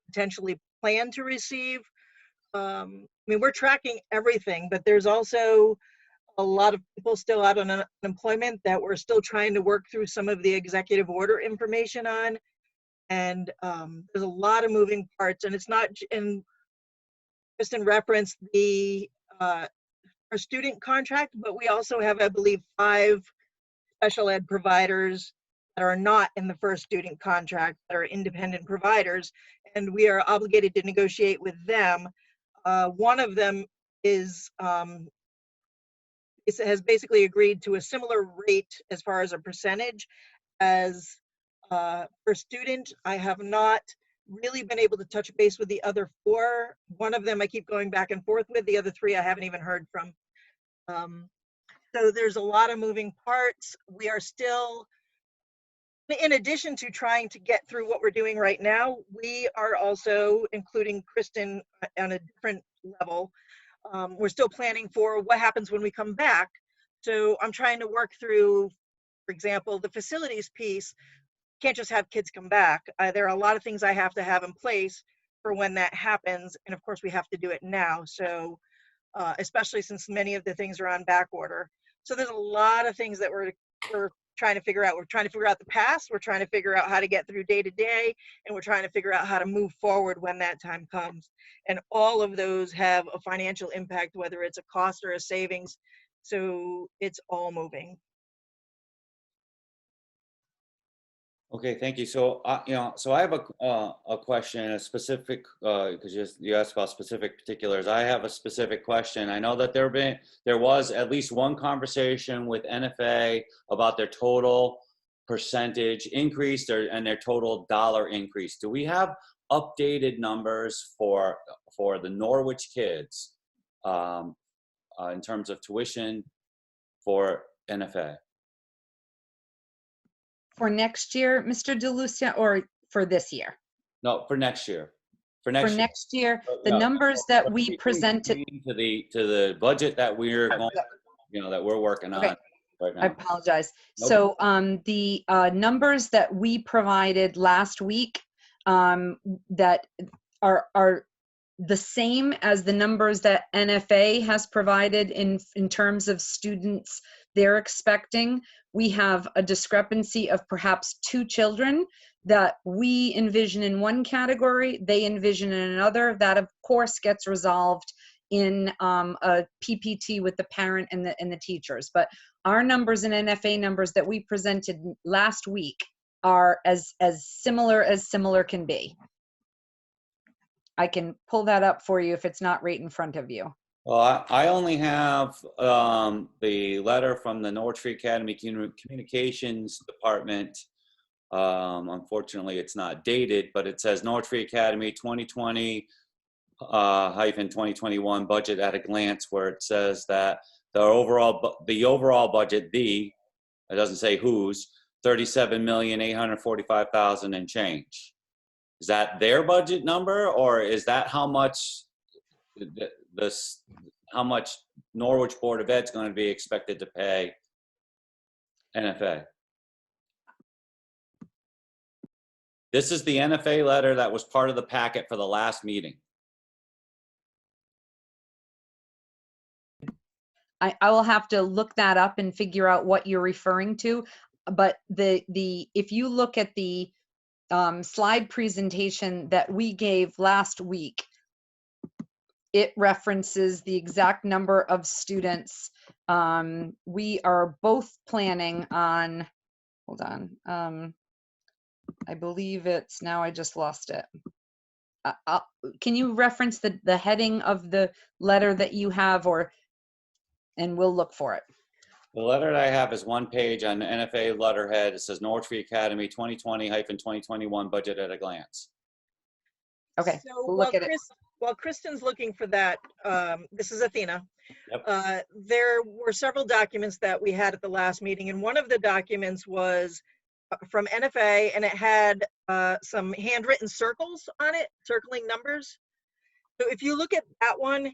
S13: potentially plan to receive. I mean, we're tracking everything, but there's also a lot of people still out on unemployment that we're still trying to work through some of the executive order information on. And there's a lot of moving parts, and it's not just in reference the our student contract, but we also have, I believe, 5 special ed providers that are not in the first student contract, that are independent providers, and we are obligated to negotiate with them. One of them has basically agreed to a similar rate as far as a percentage as per student. I have not really been able to touch base with the other 4. One of them I keep going back and forth with. The other 3 I haven't even heard from. So there's a lot of moving parts. We are still, in addition to trying to get through what we're doing right now, we are also, including Kristen on a different level, we're still planning for what happens when we come back. So I'm trying to work through, for example, the facilities piece. Can't just have kids come back. There are a lot of things I have to have in place for when that happens. And of course we have to do it now. So especially since many of the things are on back order. So there's a lot of things that we're trying to figure out. We're trying to figure out the past. We're trying to figure out how to get through day to day. And we're trying to figure out how to move forward when that time comes. And all of those have a financial impact, whether it's a cost or a savings. So it's all moving.
S1: Okay, thank you. So, so I have a question, a specific, because you asked about specific particulars. I have a specific question. I know that there was at least one conversation with NFA about their total percentage increase and their total dollar increase. Do we have updated numbers for the Norwich kids in terms of tuition for NFA?
S7: For next year, Mr. DeLucia, or for this year?
S1: No, for next year. For
S7: next year, the numbers that we presented
S1: to the budget that we're going, that we're working on right now.
S7: I apologize.
S1: Nope.
S7: So the numbers that we provided last week that are the same as the numbers that NFA has provided in terms of students they're expecting. We have a discrepancy of perhaps 2 children that we envision in one category, they envision in another. That of course gets resolved in a PPT with the parent and the teachers. But our numbers and NFA numbers that we presented last week are as similar can be. I can pull that up for you if it's not right in front of you.
S1: Well, I only have the letter from the Norwich Free Academy Communications Department. Unfortunately, it's not dated, but it says Norwich Free Academy 2020 hyphen 2021 budget at a glance, where it says that the overall budget, it doesn't say whose, 37,845,000 and change. Is that their budget number, or is that how much how much Norwich Board of Ed's going to be expected to pay NFA? This is the NFA letter that was part of the packet for the last meeting.
S7: I will have to look that up and figure out what you're referring to. But if you look at the slide presentation that we gave last week, it references the exact number of students. We are both planning on, hold on, I believe it's, now I just lost it. Can you reference the heading of the letter that you have, and we'll look for it.
S1: The letter that I have is one page on the NFA letterhead. It says Norwich Free Academy 2020-2021 budget at a glance.
S7: Okay,
S13: So
S7: we'll look at it.
S13: While Kristen's looking for that, this is Athena.
S1: Yep.
S13: There were several documents that we had at the last meeting, and one of the documents was from NFA, and it had some handwritten circles on it, circling numbers. So if you look at that one,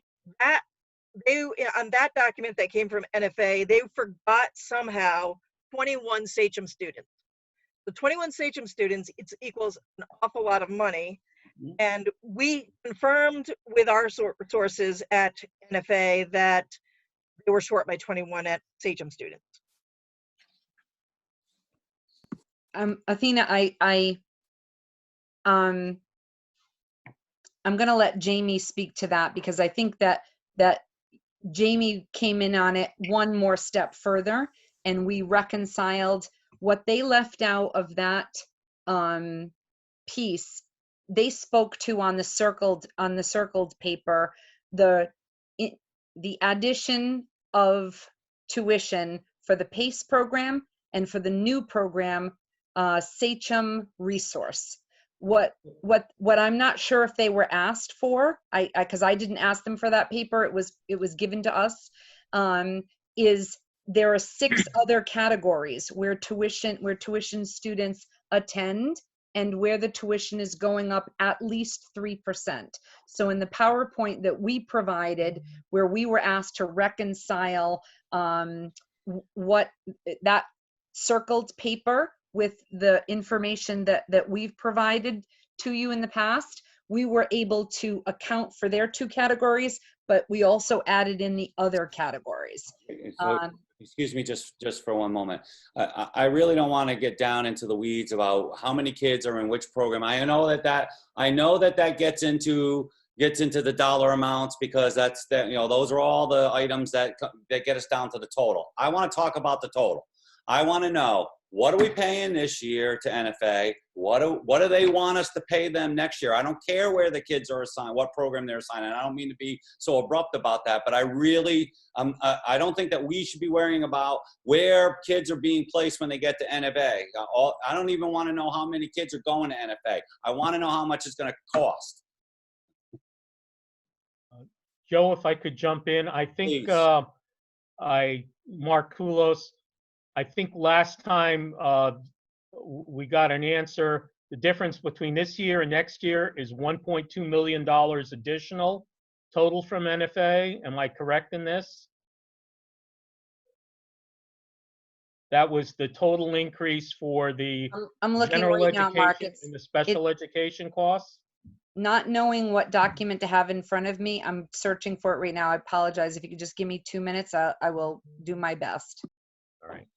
S13: on that document that came from NFA, they forgot somehow 21 Sachem students. The 21 Sachem students, it equals an awful lot of money. And we confirmed with our sources at NFA that they were short by 21 at Sachem students.
S7: Athena, I'm going to let Jamie speak to that, because I think that Jamie came in on it one more step further, and we reconciled what they left out of that piece. They spoke to on the circled paper, the addition of tuition for the PACE program and for the new program, Sachem Resource. What I'm not sure if they were asked for, because I didn't ask them for that paper, it was given to us, is there are 6 other categories where tuition students attend and where the tuition is going up at least 3%. So in the PowerPoint that we provided, where we were asked to reconcile what that circled paper with the information that we've provided to you in the past, we were able to account for their 2 categories, but we also added in the other categories.
S1: So, excuse me, just for one moment. I really don't want to get down into the weeds about how many kids are in which program. I know that gets into the dollar amounts, because those are all the items that get us down to the total. I want to talk about the total. I want to know, what are we paying this year to NFA? What do they want us to pay them next year? I don't care where the kids are assigned, what program they're assigned. And I don't mean to be so abrupt about that, but I really, I don't think that we should be worrying about where kids are being placed when they get to NFA. I don't even want to know how many kids are going to NFA. I want to know how much it's going to cost.
S5: Joe, if I could jump in, I think Mark Koulos, I think last time we got an answer. The difference between this year and next year is $1.2 million additional total from NFA. Am I correct in this? That was the total increase for the
S7: I'm looking
S5: general
S7: right now,
S5: education
S7: Mark.
S5: and the special education costs.
S7: Not knowing what document to have in front of me, I'm searching for it right now. I apologize. If you could just give me 2 minutes, I will do my best.
S5: All right.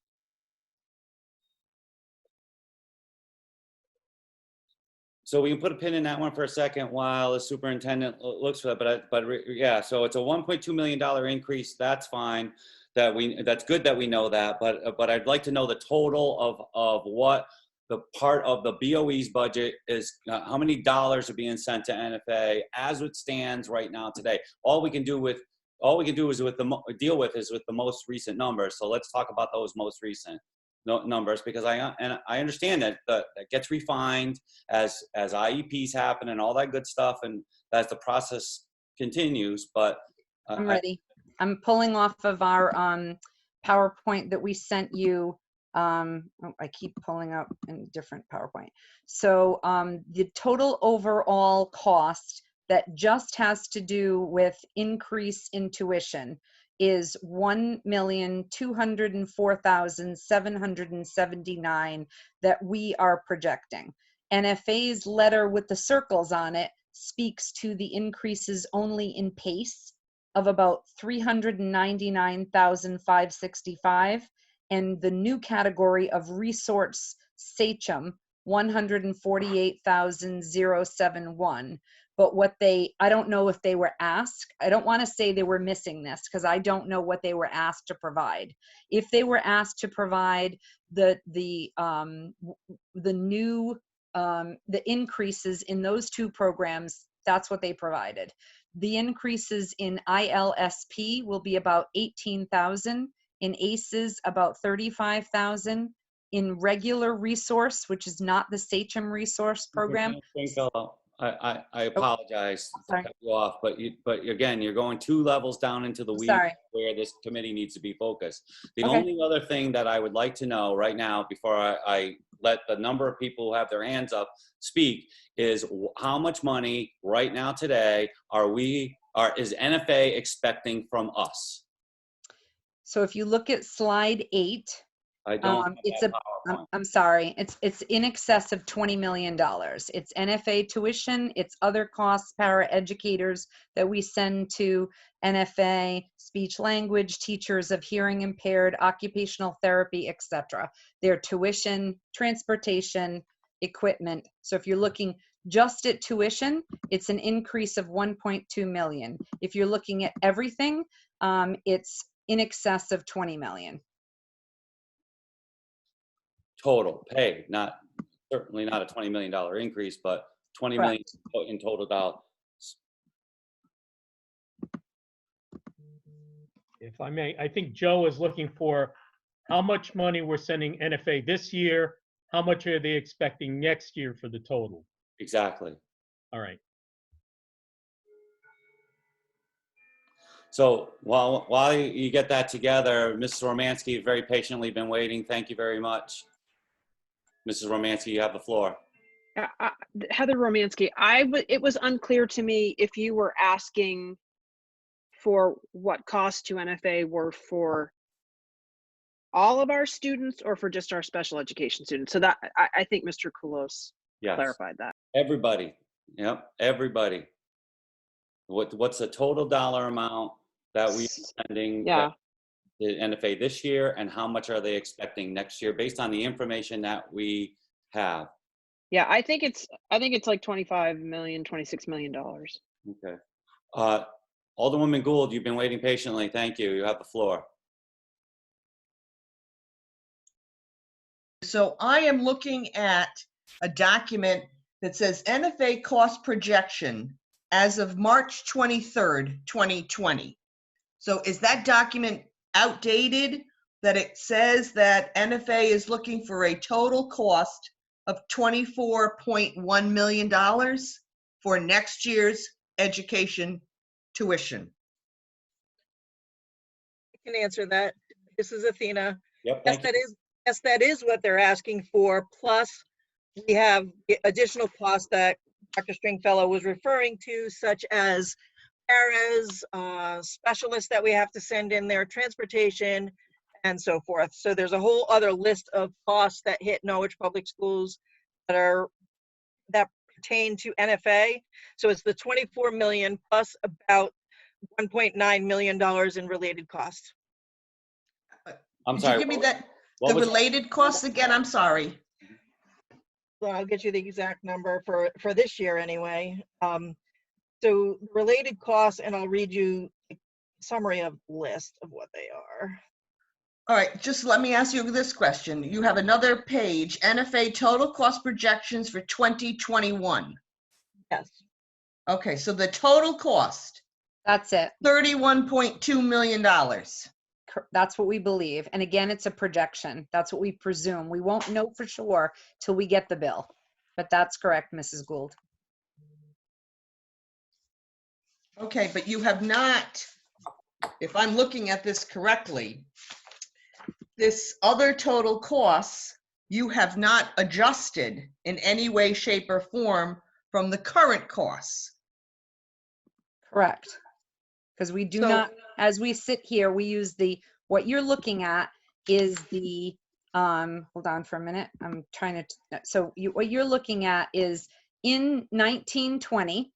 S1: So we can put a pin in that one for a second while the superintendent looks for that. But yeah, so it's a $1.2 million increase. That's fine. That's good that we know that. But I'd like to know the total of what the part of the BOE's budget is. How many dollars are being sent to NFA as it stands right now today? All we can do with all we can do is deal with is with the most recent numbers. So let's talk about those most recent numbers, because I understand that that gets refined as IEPs happen and all that good stuff, and as the process continues. But
S7: I'm ready. I'm pulling off of our PowerPoint that we sent you. Oh, I keep pulling up in different PowerPoint. So the total overall cost that just has to do with increase in tuition is $1,204,779 that we are projecting. NFA's letter with the circles on it speaks to the increases only in PACE of about $399,565, and the new category of resource SACHM, $148,071. But what I don't know if they were asked. I don't want to say they were missing this because I don't know what they were asked to provide. If they were asked to provide the increases in those two programs, that's what they provided. The increases in ILSP will be about 18,000, in ACES about 35,000, in regular resource, which is not the SACHM resource program.
S1: I apologize to cut you off, but again, you're going 2 levels down into the weeds where this committee needs to be focused. The only other thing that I would like to know right now, before I let the number of people who have their hands up speak, is how much money right now today is NFA expecting from us?
S7: So if you look at slide 8,
S1: I don't.
S7: I'm sorry. It's in excess of $20 million. It's NFA tuition. It's other costs, para-educators that we send to NFA, speech language, teachers of hearing impaired, occupational therapy, etc. Their tuition, transportation, equipment. So if you're looking just at tuition, it's an increase of 1.2 million. If you're looking at everything, it's in excess of 20 million.
S1: Total pay, certainly not a $20 million increase, but 20 million in total dollars.
S5: If I may, I think Joe is looking for how much money we're sending NFA this year, how much are they expecting next year for the total?
S1: Exactly.
S5: All right.
S1: So while you get that together, Mrs. Romansky has very patiently been waiting. Thank you very much. Mrs. Romansky, you have the floor.
S4: Heather Romansky, it was unclear to me if you were asking for what costs to NFA were for all of our students or for just our special education students. So that I think Mr. Kulos clarified that.
S1: Everybody. Yep, everybody. What's the total dollar amount that we are spending the NFA this year, and how much are they expecting next year based on the information that we have?
S4: Yeah, I think it's like 25 million, $26 million.
S1: Okay. Alderwoman Gould, you've been waiting patiently. Thank you. You have the floor.
S9: So I am looking at a document that says NFA Cost Projection as of March 23rd, 2020. So is that document outdated, that it says that NFA is looking for a total cost of $24.1 million for next year's education tuition?
S13: I can answer that. This is Athena.
S1: Yep,
S13: Yes, that is what they're asking for. Plus, we have additional costs that Dr. Stringfellow was referring to, such as paras, specialists that we have to send in there, transportation, and so forth. So there's a whole other list of costs that hit Norwich Public Schools that pertain to NFA. So it's the 24 million plus about $1.9 million in related costs.
S1: I'm
S9: Could
S1: sorry.
S9: you give me the related costs again? I'm sorry.
S13: Well, I'll get you the exact number for this year anyway. So related costs, and I'll read you a summary of list of what they are.
S9: All right, just let me ask you this question. You have another page, NFA total cost projections for 2021.
S13: Yes.
S9: Okay, so the total cost
S7: That's it.
S9: $31.2 million.
S7: That's what we believe. And again, it's a projection. That's what we presume. We won't know for sure till we get the bill. But that's correct, Mrs. Gould.
S9: Okay, but you have not, if I'm looking at this correctly, this other total costs, you have not adjusted in any way, shape, or form from the current costs.
S7: Correct. Because we do
S9: So-
S7: not, as we sit here, we use what you're looking at is the, hold on for a minute. I'm trying to, what you're looking at is in 1920,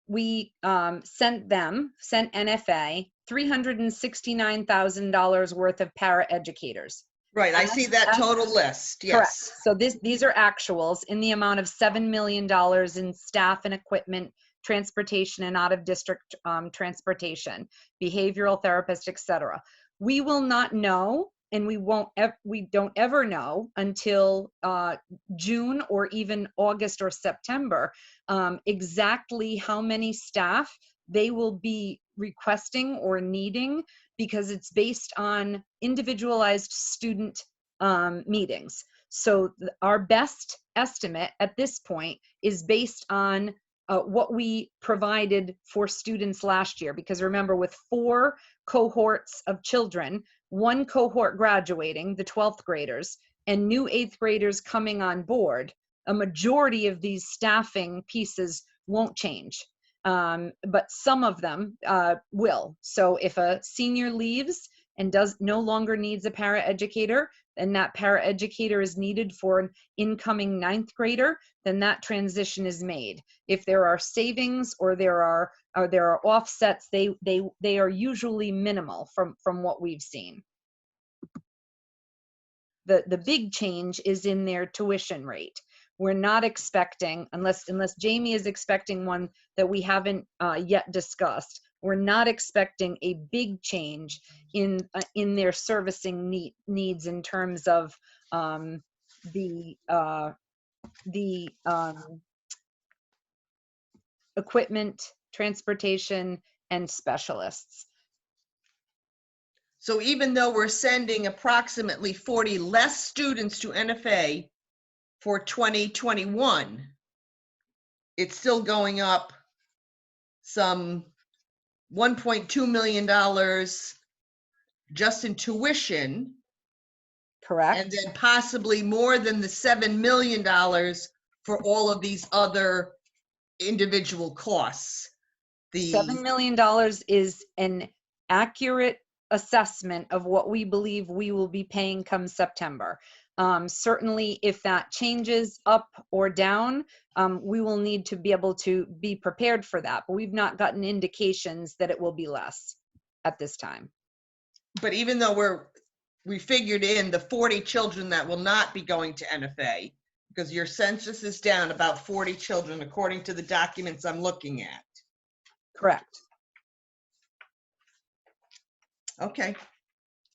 S7: we sent NFA $369,000 worth of para educators.
S9: Right, I see that total list,
S7: Correct.
S9: yes.
S7: So these are actuals in the amount of $7 million in staff and equipment, transportation and out of district transportation, behavioral therapist, etc. We will not know, and we don't ever know until June or even August or September exactly how many staff they will be requesting or needing, because it's based on individualized student meetings. So our best estimate at this point is based on what we provided for students last year, because remember, with 4 cohorts of children, 1 cohort graduating, the 12th graders, and new 8th graders coming on board, a majority of these staffing pieces won't change. But some of them will. So if a senior leaves and no longer needs a paraeducator, and that paraeducator is needed for an incoming 9th grader, then that transition is made. If there are savings or there are offsets, they are usually minimal from what we've seen. The big change is in their tuition rate. We're not expecting, unless Jamie is expecting one that we haven't yet discussed, we're not expecting a big change in their servicing needs in terms of the equipment, transportation, and specialists.
S9: So even though we're sending approximately 40 less students to NFA for 2021, it's still going up some $1.2 million just in tuition.
S7: Correct.
S9: And then possibly more than the $7 million for all of these other individual costs.
S7: $7 million is an accurate assessment of what we believe we will be paying come September. Certainly, if that changes up or down, we will need to be able to be prepared for that. But we've not gotten indications that it will be less at this time.
S9: But even though we figured in the 40 children that will not be going to NFA, because your census is down about 40 children according to the documents I'm looking at.
S7: Correct.
S9: Okay,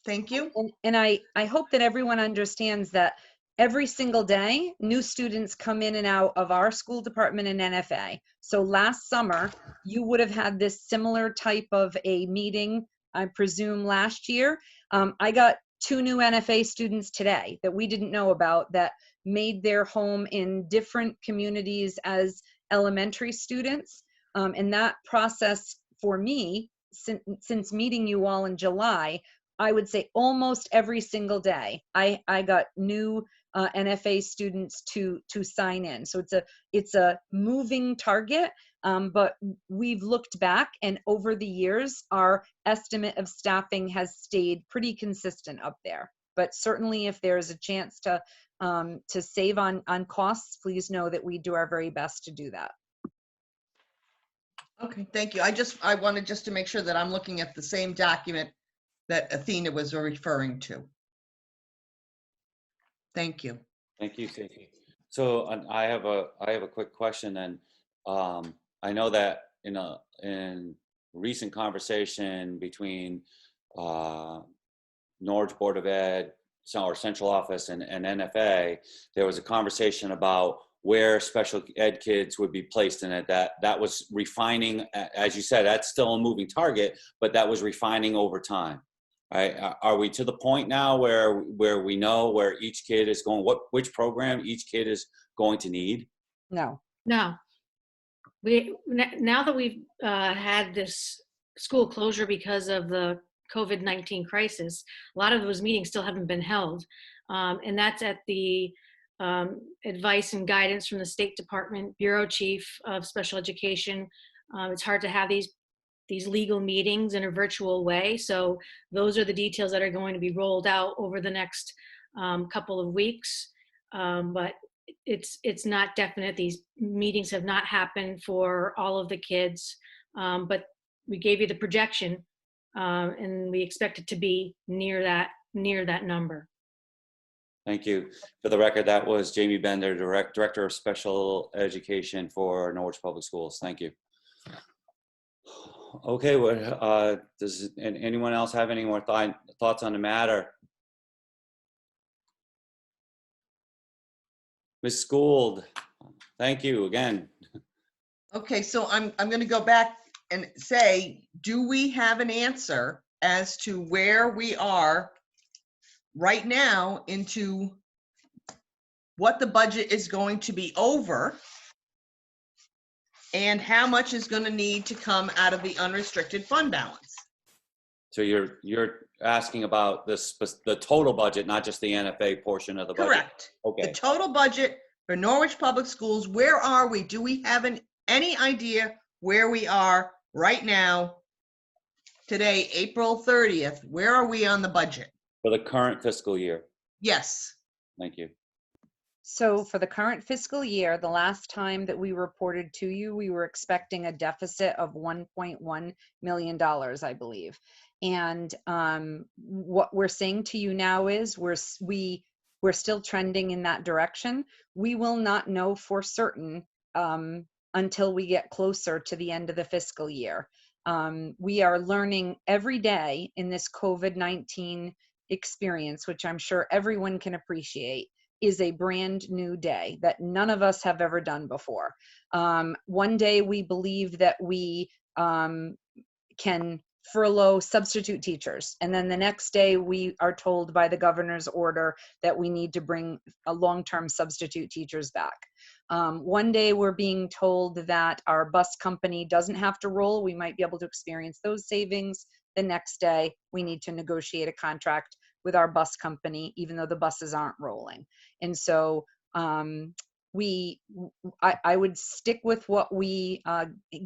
S9: thank you.
S7: And I hope that everyone understands that every single day, new students come in and out of our school department and NFA. So last summer, you would have had this similar type of a meeting, I presume, last year. I got 2 new NFA students today that we didn't know about that made their home in different communities as elementary students. And that process for me, since meeting you all in July, I would say almost every single day, I got new NFA students to sign in. So it's a moving target, but we've looked back, and over the years, our estimate of staffing has stayed pretty consistent up there. But certainly, if there's a chance to save on costs, please know that we do our very best to do that.
S9: Okay, thank you. I wanted just to make sure that I'm looking at the same document that Athena was referring to. Thank you.
S1: Thank you, Stacey. So I have a quick question, and I know that in recent conversation between Norwich Board of Ed, our central office, and NFA, there was a conversation about where special ed kids would be placed in it. That was refining, as you said, that's still a moving target, but that was refining over time. Right? Are we to the point now where we know where each kid is going, which program each kid is going to need?
S7: No.
S14: No. Now that we've had this school closure because of the COVID-19 crisis, a lot of those meetings still haven't been held. And that's at the advice and guidance from the State Department Bureau Chief of Special Education. It's hard to have these legal meetings in a virtual way. So those are the details that are going to be rolled out over the next couple of weeks. But it's not definite. These meetings have not happened for all of the kids, but we gave you the projection, and we expect it to be near that number.
S1: Thank you. For the record, that was Jamie Bender, Director of Special Education for Norwich Public Schools. Thank you. Okay, does anyone else have any more thoughts on the matter? Ms. Gould, thank you again.
S9: Okay, so I'm going to go back and say, do we have an answer as to where we are right now into what the budget is going to be over and how much is going to need to come out of the unrestricted fund balance?
S1: So you're asking about the total budget, not just the NFA portion of the budget?
S9: Correct.
S1: Okay.
S9: The total budget for Norwich Public Schools, where are we? Do we have any idea where we are right now, today, April 30th? Where are we on the budget?
S1: For the current fiscal year?
S9: Yes.
S1: Thank you.
S7: So for the current fiscal year, the last time that we reported to you, we were expecting a deficit of $1.1 million, I believe. And what we're saying to you now is we're still trending in that direction. We will not know for certain until we get closer to the end of the fiscal year. We are learning every day in this COVID-19 experience, which I'm sure everyone can appreciate, is a brand new day that none of us have ever done before. One day we believe that we can furlough substitute teachers, and then the next day we are told by the governor's order that we need to bring long-term substitute teachers back. One day we're being told that our bus company doesn't have to roll, we might be able to experience those savings. The next day we need to negotiate a contract with our bus company, even though the buses aren't rolling. And so I would stick with what we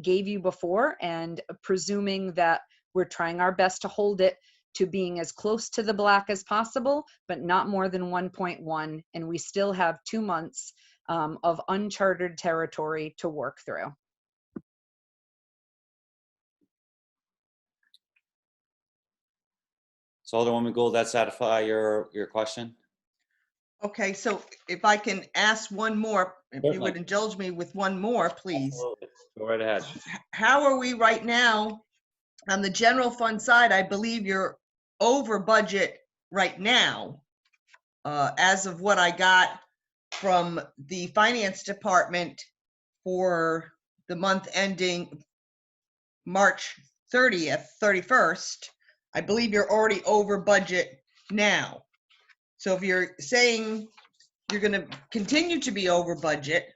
S7: gave you before, and presuming that we're trying our best to hold it to being as close to the black as possible, but not more than 1.1. And we still have 2 months of uncharted territory to work through.
S1: So Alderwoman Gould, that satisfy your question?
S9: Okay, so if I can ask one more, if you
S1: Certainly.
S9: would indulge me with one more, please.
S1: Absolutely. Go right ahead.
S9: How are we right now on the general fund side? I believe you're over budget right now. As of what I got from the finance department for the month ending March 31st, I believe you're already over budget now. So if you're saying you're going to continue to be over budget,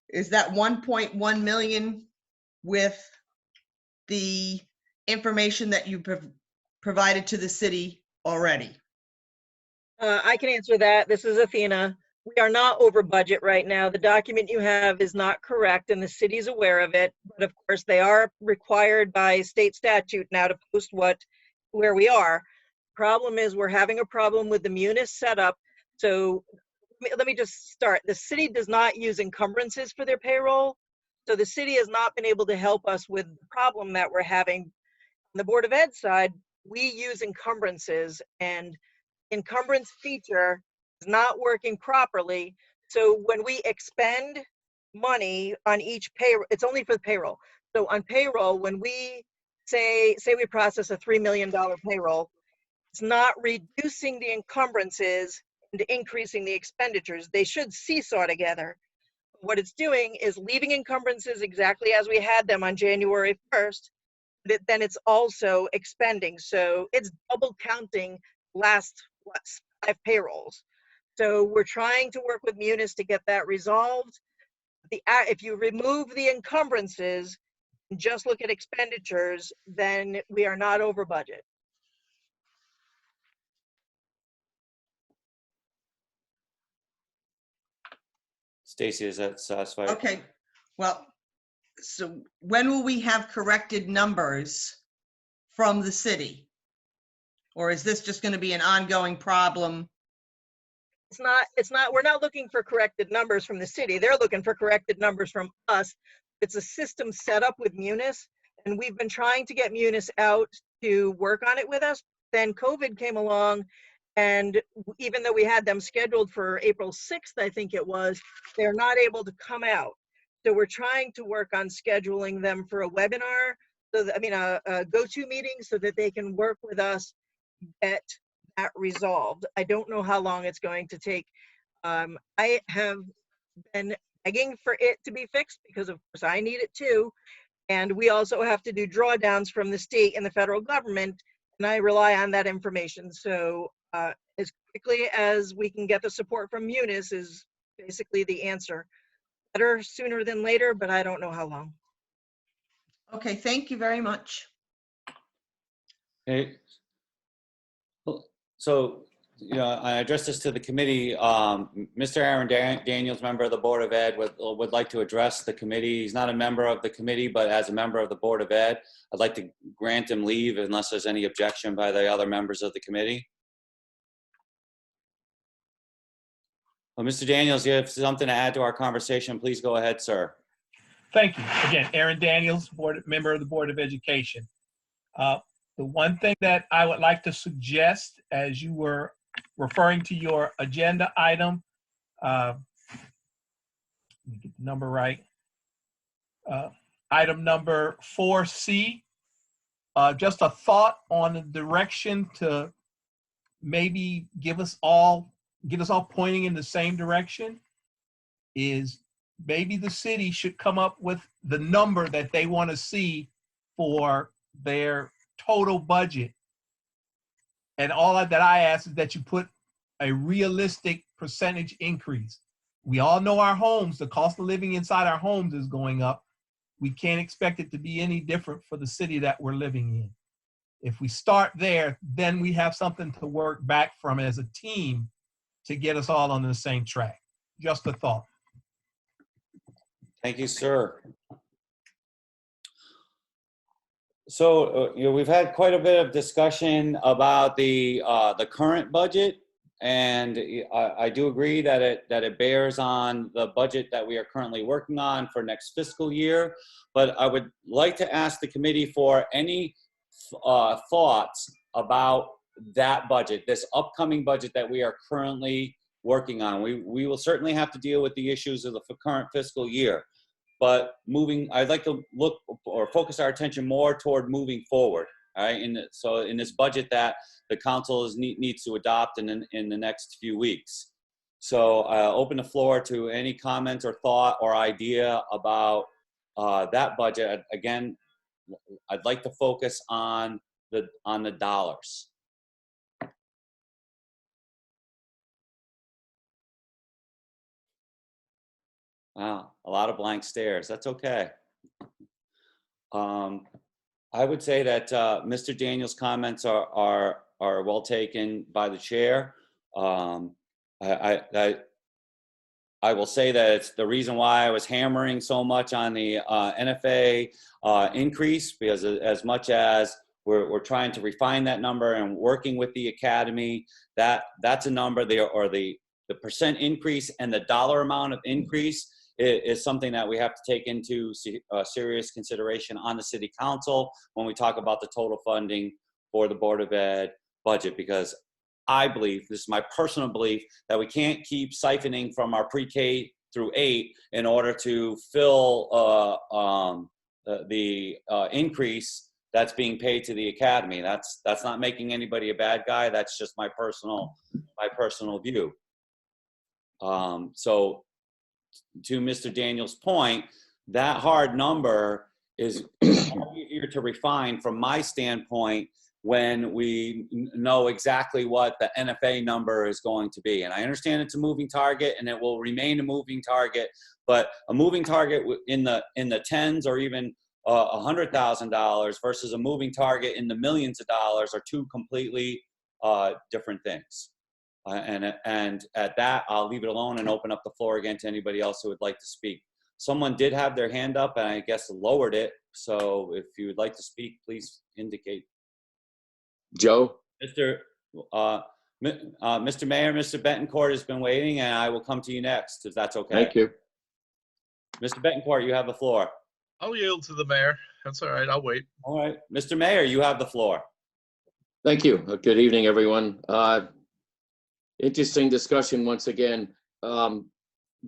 S9: is that 1.1 million with the information that you provided to the city already?
S13: I can answer that. This is Athena. We are not over budget right now. The document you have is not correct, and the city's aware of it. But of course, they are required by state statute now to post where we are. Problem is, we're having a problem with the Munis setup. So let me just start. The city does not use encumbrances for their payroll. So the city has not been able to help us with the problem that we're having. On the Board of Ed side, we use encumbrances, and encumbrance feature is not working properly. So when we expend money on each payroll, it's only for the payroll. So on payroll, when we say we process a $3 million payroll, it's not reducing the encumbrances and increasing the expenditures. They should seesaw together. What it's doing is leaving encumbrances exactly as we had them on January 1st, but then it's also expending. So it's double counting last, what, 5 payrolls. So we're trying to work with Munis to get that resolved. If you remove the encumbrances and just look at expenditures, then we are not over budget.
S1: Stacy, is that satisfied?
S9: Okay, well, so when will we have corrected numbers from the city? Or is this just going to be an ongoing problem?
S13: We're not looking for corrected numbers from the city. They're looking for corrected numbers from us. It's a system set up with Munis, and we've been trying to get Munis out to work on it with us. Then COVID came along, and even though we had them scheduled for April 6th, I think it was, they're not able to come out. So we're trying to work on scheduling them for a webinar, a go-to meeting, so that they can work with us, get that resolved. I don't know how long it's going to take. I have been begging for it to be fixed because of course I need it too. And we also have to do drawdowns from the state and the federal government, and I rely on that information. So as quickly as we can get the support from Munis is basically the answer. Better sooner than later, but I don't know how long.
S9: Okay, thank you very much.
S1: Okay. So, I addressed this to the committee. Mr. Aaron Daniels, member of the Board of Ed, would like to address the committee. He's not a member of the committee, but as a member of the Board of Ed, I'd like to grant him leave unless there's any objection by the other members of the committee. Well, Mr. Daniels, you have something to add to our conversation. Please go ahead, sir.
S15: Thank you. Again, Aaron Daniels, member of the Board of Education. The one thing that I would like to suggest, as you were referring to your agenda item, let me get the number right, item number 4C, just a thought on the direction to maybe get us all pointing in the same direction is maybe the city should come up with the number that they want to see for their total budget. And all that I ask is that you put a realistic percentage increase. We all know our homes, the cost of living inside our homes is going up. We can't expect it to be any different for the city that we're living in. If we start there, then we have something to work back from as a team to get us all on the same track. Just a thought.
S1: Thank you, sir. So, we've had quite a bit of discussion about the current budget, and I do agree that it bears on the budget that we are currently working on for next fiscal year. But I would like to ask the committee for any thoughts about that budget, this upcoming budget that we are currently working on. We will certainly have to deal with the issues of the current fiscal year. But I'd like to look or focus our attention more toward moving forward. All right, so in this budget that the council needs to adopt in the next few weeks. So open the floor to any comments or thought or idea about that budget. Again, I'd like to focus on the dollars. Wow, a lot of blank stares. That's okay. I would say that Mr. Daniels' comments are well taken by the chair. I will say that it's the reason why I was hammering so much on the NFA increase, because as much as we're trying to refine that number and working with the academy, that's a number there, or the percent increase and the dollar amount of increase is something that we have to take into serious consideration on the city council when we talk about the total funding for the Board of Ed budget, because I believe, this is my personal belief, that we can't keep siphoning from our pre-K through 8 in order to fill the increase that's being paid to the academy. That's not making anybody a bad guy. That's just my personal view. to Mr. Daniels' point, that hard number is easier to refine from my standpoint when we know exactly what the NFA number is going to be. And I understand it's a moving target and it will remain a moving target, but a moving target in the tens or even $100,000 versus a moving target in the millions of dollars are two completely different things. And at that, I'll leave it alone and open up the floor again to anybody else who would like to speak. Someone did have their hand up and I guess lowered it. So if you would like to speak, please indicate.
S16: Joe?
S1: Mr. Mayor, Mr. Betancourt has been waiting and I will come to you next if that's okay.
S16: Thank you.
S1: Mr. Betancourt, you have the floor.
S8: I'll yield to the mayor. That's all right. I'll wait.
S1: All right. Mr. Mayor, you have the floor.
S16: Thank you. Good evening, everyone. Interesting discussion once again.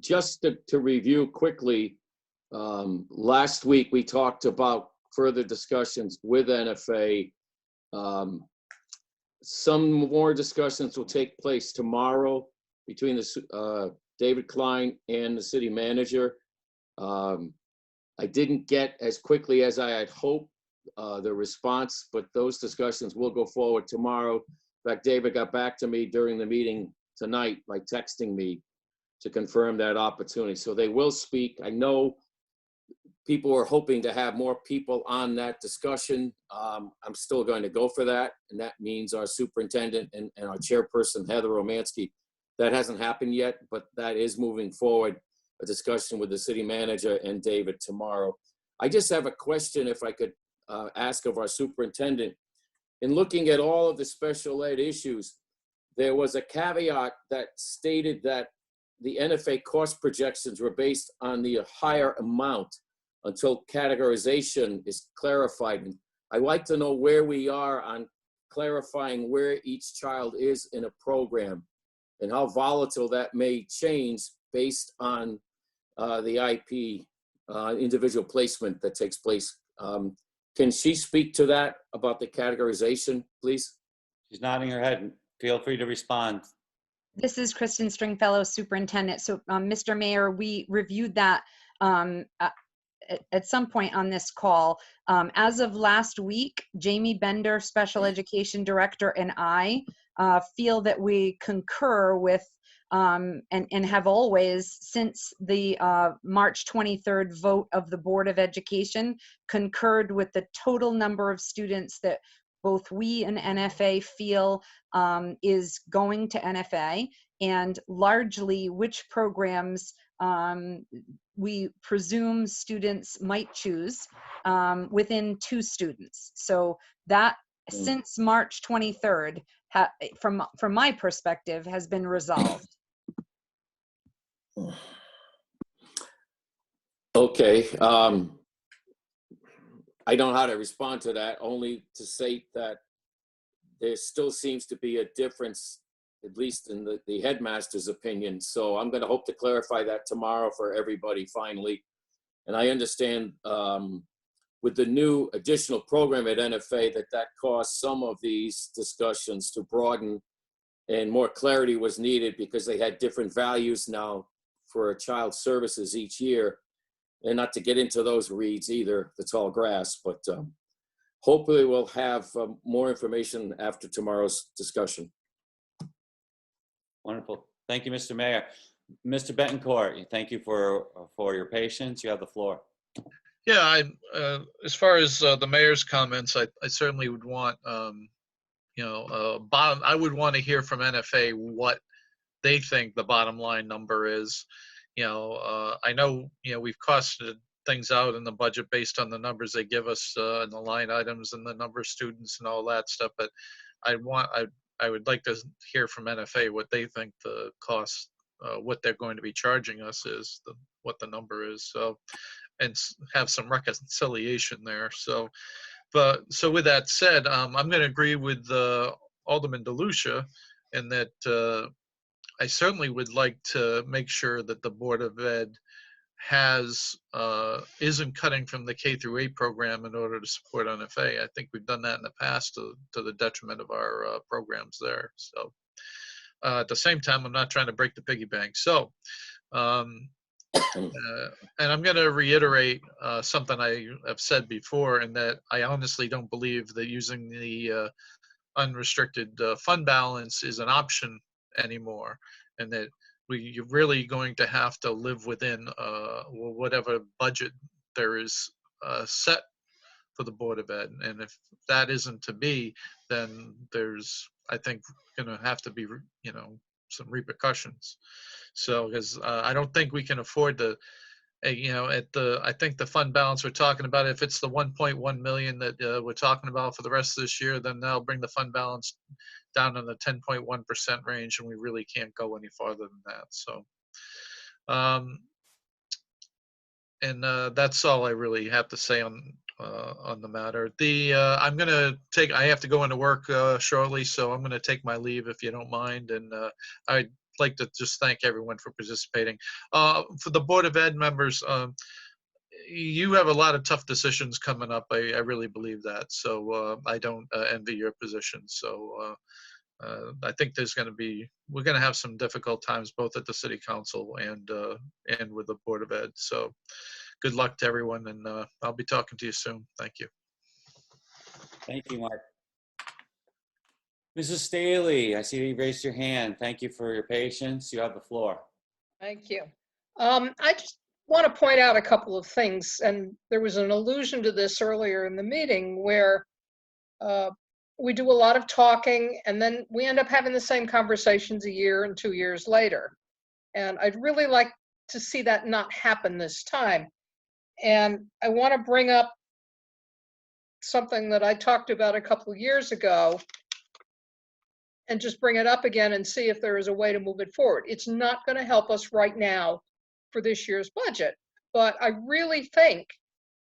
S16: Just to review quickly, last week we talked about further discussions with NFA. Some more discussions will take place tomorrow between the David Klein and the city manager. I didn't get as quickly as I had hoped the response, but those discussions will go forward tomorrow. In fact, David got back to me during the meeting tonight by texting me to confirm that opportunity. So they will speak. I know people are hoping to have more people on that discussion. I'm still going to go for that. And that means our superintendent and our chairperson, Heather Romansky. That hasn't happened yet, but that is moving forward, a discussion with the city manager and David tomorrow. I just have a question if I could ask of our superintendent. In looking at all of the special ed issues, there was a caveat that stated that the NFA cost projections were based on the higher amount until categorization is clarified. And I'd like to know where we are on clarifying where each child is in a program and how volatile that may change based on the IP individual placement that takes place. Can she speak to that about the categorization, please?
S1: She's nodding her head. Feel free to respond.
S7: This is Kristen Stringfellow, superintendent. So, Mr. Mayor, we reviewed that at some point on this call. As of last week, Jamie Bender, special education director, and I feel that we concur with and have always, since the March 23rd vote of the Board of Education, concurred with the total number of students that both we and NFA feel is going to NFA, and largely which programs we presume students might choose within 2 students. So that since March 23rd, from my perspective, has been resolved.
S16: Okay. I don't know how to respond to that, only to say that there still seems to be a difference, at least in the headmaster's opinion. So I'm going to hope to clarify that tomorrow for everybody finally. And I understand with the new additional program at NFA that caused some of these discussions to broaden, and more clarity was needed because they had different values now for child services each year. And not to get into those reads either, the tall grass, but hopefully we'll have more information after tomorrow's discussion.
S1: Wonderful. Thank you, Mr. Mayor. Mr. Betancourt, thank you for your patience. You have the floor.
S8: Yeah, as far as the mayor's comments, I certainly would want, I would want to hear from NFA what they think the bottom line number is. I know, we've costed things out in the budget based on the numbers they give us and the line items and the number of students and all that stuff, but I would like to hear from NFA what they think the cost, what they're going to be charging us is, what the number is, so, and have some reconciliation there. So with that said, I'm going to agree with Alderman DeLucia in that I certainly would like to make sure that the Board of Ed isn't cutting from the K through 8 program in order to support NFA. I think we've done that in the past to the detriment of our programs there. So at the same time, I'm not trying to break the piggy bank. So And I'm going to reiterate something I have said before, in that I honestly don't believe that using the unrestricted fund balance is an option anymore, and that you're really going to have to live within whatever budget there is set for the Board of Ed. And if that isn't to be, then there's, I think, going to have to be, some repercussions. So, because I don't think we can afford to, I think the fund balance we're talking about, if it's the 1.1 million that we're talking about for the rest of this year, then that'll bring the fund balance down in the 10.1% range, and we really can't go any farther than that. So, that's all I really have to say on the matter. I'm gonna I have to go into work shortly, so I'm gonna take my leave if you don't mind, and I'd like to just thank everyone for participating. For the Board of Ed members, you have a lot of tough decisions coming up. I really believe that. So I don't envy your position. So I think we're going to have some difficult times both at the City Council and with the Board of Ed. So good luck to everyone, and I'll be talking to you soon. Thank you.
S1: Thank you, Mark. Mrs. Staley, I see you raised your hand. Thank you for your patience. You have the floor.
S2: Thank you. I just want to point out a couple of things, and there was an allusion to this earlier in the meeting where we do a lot of talking and then we end up having the same conversations a year and 2 years later. And I'd really like to see that not happen this time. And I want to bring up something that I talked about a couple of years ago and just bring it up again and see if there is a way to move it forward. It's not going to help us right now for this year's budget, but I really think,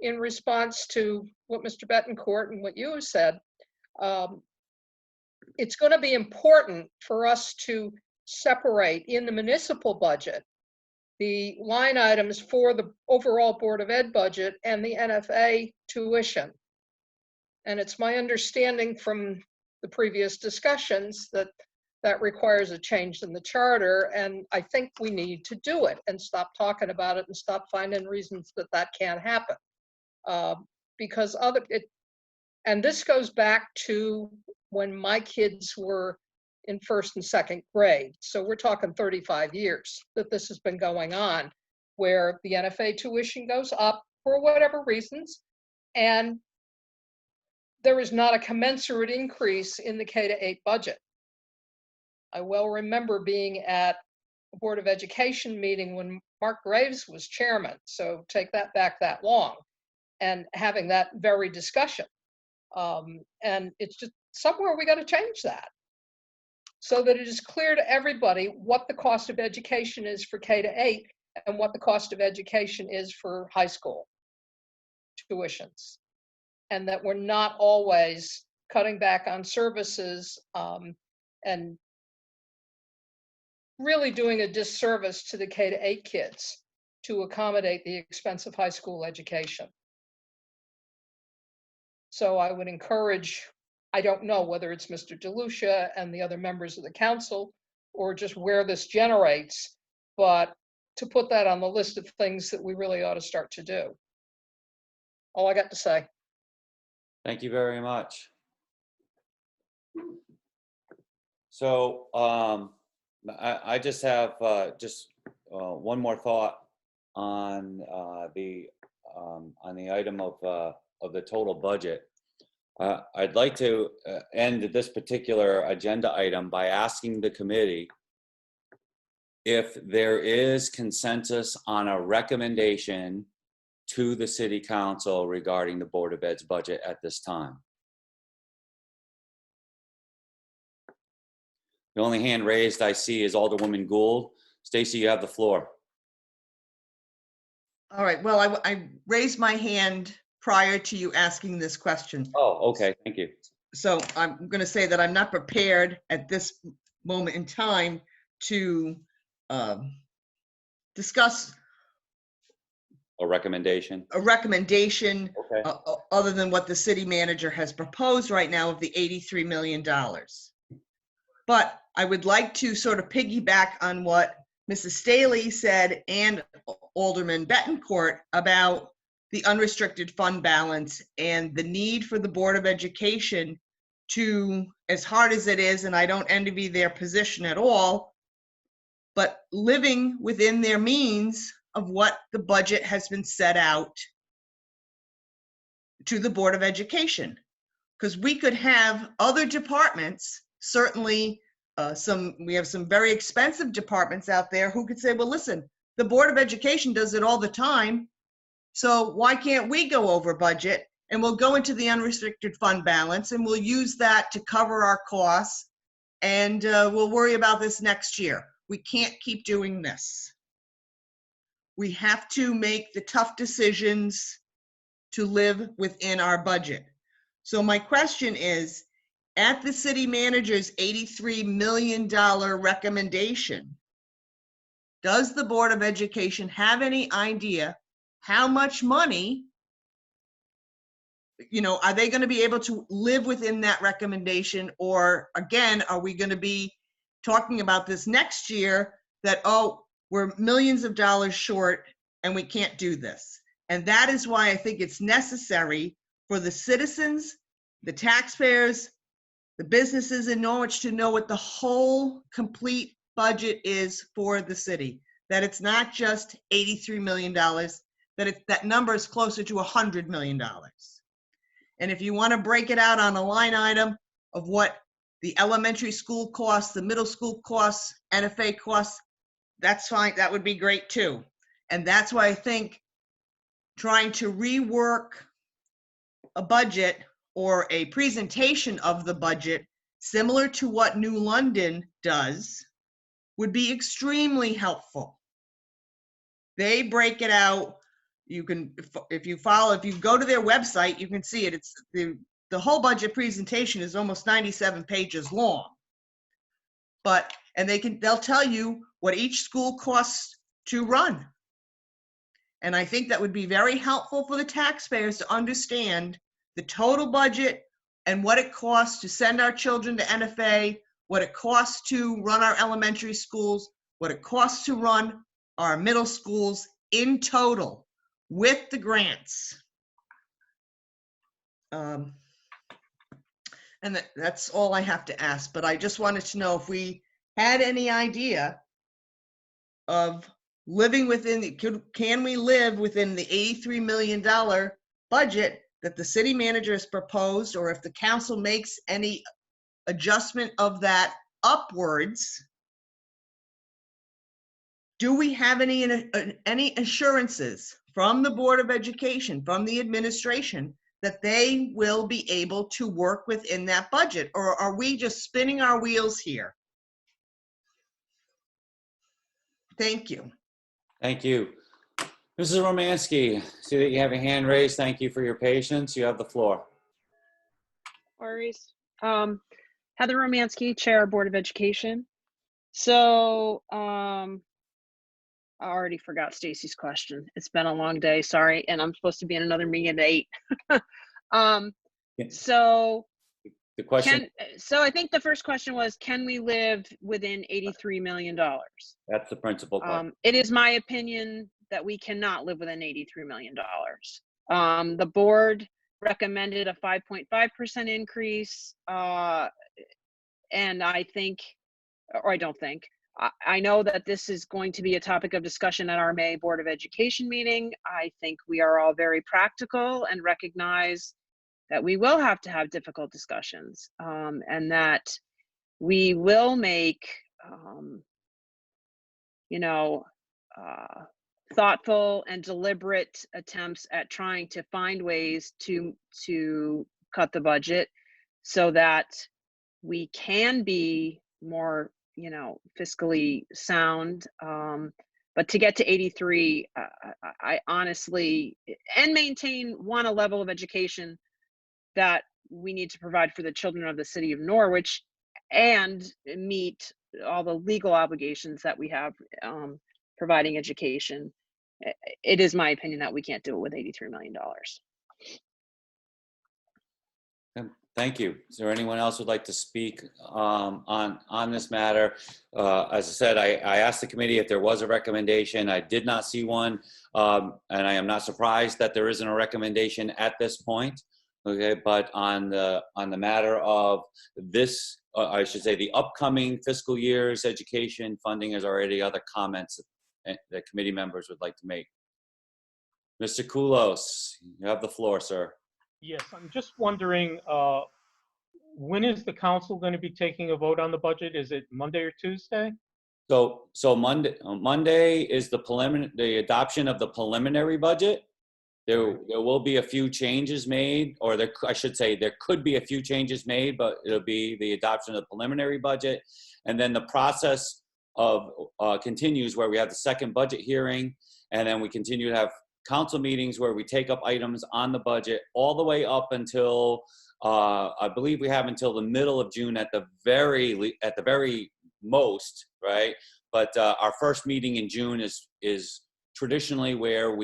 S2: in response to what Mr. Betancourt and what you said, it's going to be important for us to separate in the municipal budget the line items for the overall Board of Ed budget and the NFA tuition. And it's my understanding from the previous discussions that that requires a change in the charter, and I think we need to do it and stop talking about it and stop finding reasons that that can't happen. Because and this goes back to when my kids were in first and second grade. So we're talking 35 years that this has been going on, where the NFA tuition goes up for whatever reasons, and there is not a commensurate increase in the K-8 budget. I well remember being at a Board of Education meeting when Mark Graves was chairman, so take that back that long, and having that very discussion. And it's just somewhere we got to change that so that it is clear to everybody what the cost of education is for K-8 and what the cost of education is for high school tuitions. And that we're not always cutting back on services and really doing a disservice to the K-8 kids to accommodate the expense of high school education. So I would encourage, I don't know whether it's Mr. DeLucia and the other members of the council or just where this generates, but to put that on the list of things that we really ought to start to do. All I got to say.
S1: Thank you very much. So I just have one more thought on the item of the total budget. I'd like to end this particular agenda item by asking the committee if there is consensus on a recommendation to the City Council regarding the Board of Ed's budget at this time. The only hand raised I see is Alderwoman Gould. Stacy, you have the floor.
S9: All right, well, I raised my hand prior to you asking this question.
S1: Oh, okay, thank you.
S9: So I'm going to say that I'm not prepared at this moment in time to discuss
S1: A recommendation.
S9: Okay. Other than what the city manager has proposed right now of the $83 million. But I would like to sort of piggyback on what Mrs. Staley said, and Alderman Bettencourt, about the unrestricted fund balance and the need for the Board of Education to, as hard as it is, and I don't envy their position at all, but living within their means of what the budget has been set out to the Board of Education. Because we could have other departments, certainly we have some very expensive departments out there who could say, well, listen, the Board of Education does it all the time, so why can't we go over budget? And we'll go into the unrestricted fund balance and we'll use that to cover our costs, and we'll worry about this next year. We can't keep doing this. We have to make the tough decisions to live within our budget. So my question is, at the city manager's $83 million recommendation, does the Board of Education have any idea how much money, are they going to be able to live within that recommendation? Or again, are we going to be talking about this next year that, oh, we're millions of dollars short and we can't do this? And that is why I think it's necessary for the citizens, the taxpayers, the businesses in Norwich to know what the whole complete budget is for the city. That it's not just $83 million, that number is closer to $100 million. And if you want to break it out on a line item of what the elementary school costs, the middle school costs, NFA costs, that's fine. That would be great too. And that's why I think trying to rework a budget or a presentation of the budget similar to what New London does would be extremely helpful. They break it out. You can, if you go to their website, you can see it. It's the whole budget presentation is almost 97 pages long. And they'll tell you what each school costs to run. And I think that would be very helpful for the taxpayers to understand the total budget and what it costs to send our children to NFA, what it costs to run our elementary schools, what it costs to run our middle schools in total with the grants. And that's all I have to ask, but I just wanted to know if we had any idea of living within, can we live within the $83 million budget that the city manager has proposed, or if the council makes any adjustment of that upwards, do we have any assurances from the Board of Education, from the administration, that they will be able to work within that budget? Or are we just spinning our wheels here? Thank you.
S1: Thank you. Mrs. Romansky, see that you have a hand raised. Thank you for your patience. You have the floor.
S4: Worries. Heather Romansky, Chair, Board of Education. So, I already forgot Stacy's question. It's been a long day, sorry, and I'm supposed to be in another meeting at 8. So
S1: the question.
S4: So I think the first question was, can we live within $83 million?
S1: That's the principal question.
S4: It is my opinion that we cannot live within $83 million. The board recommended a 5.5% increase, and I think, or I don't think, I know that this is going to be a topic of discussion at our May Board of Education meeting. I think we are all very practical and recognize that we will have to have difficult discussions, and that we will make, thoughtful and deliberate attempts at trying to find ways to cut the budget so that we can be more, fiscally sound. But to get to 83, I honestly, and maintain a level of education that we need to provide for the children of the city of Norwich and meet all the legal obligations that we have providing education. It is my opinion that we can't do it with $83 million.
S1: Thank you. Is there anyone else who'd like to speak on this matter? As I said, I asked the committee if there was a recommendation. I did not see one, and I am not surprised that there isn't a recommendation at this point. Okay, but on the matter of this, I should say, the upcoming fiscal year's education funding, is already other comments that committee members would like to make. Mr. Koulos, you have the floor, sir.
S5: Yes, I'm just wondering, when is the council going to be taking a vote on the budget? Is it Monday or Tuesday?
S1: So Monday is the adoption of the preliminary budget. There will be a few changes made, or I should say there could be a few changes made, but it'll be the adoption of the preliminary budget. And then the process of continues where we have the second budget hearing, and then we continue to have council meetings where we take up items on the budget all the way up until I believe we have until the middle of June at the very most, right? But our first meeting in June is traditionally where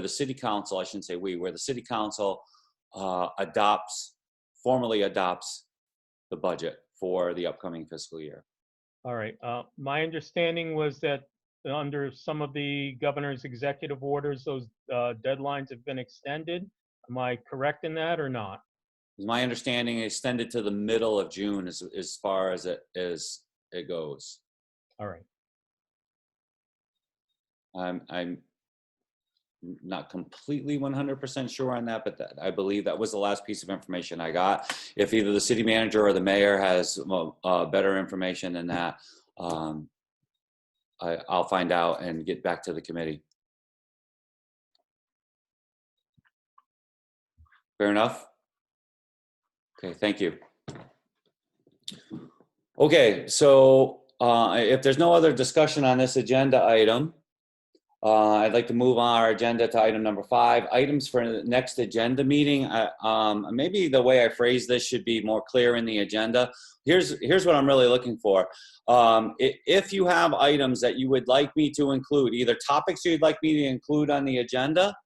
S1: the city council, I shouldn't say where the city council formally adopts the budget for the upcoming fiscal year.
S5: All right. My understanding was that under some of the governor's executive orders, those deadlines have been extended. Am I correct in that or not?
S1: My understanding extended to the middle of June as far as it goes.
S5: All right.
S1: I'm not completely 100% sure on that, but I believe that was the last piece of information I got. If either the city manager or the mayor has better information than that, I'll find out and get back to the committee. Fair enough? Okay, thank you. Okay, so if there's no other discussion on this agenda item, I'd like to move on our agenda to item number 5, items for the next agenda meeting. Maybe the way I phrase this should be more clear in the agenda. Here's what I'm really looking for. If you have items that you would like me to include, either topics you'd like me to include on the agenda,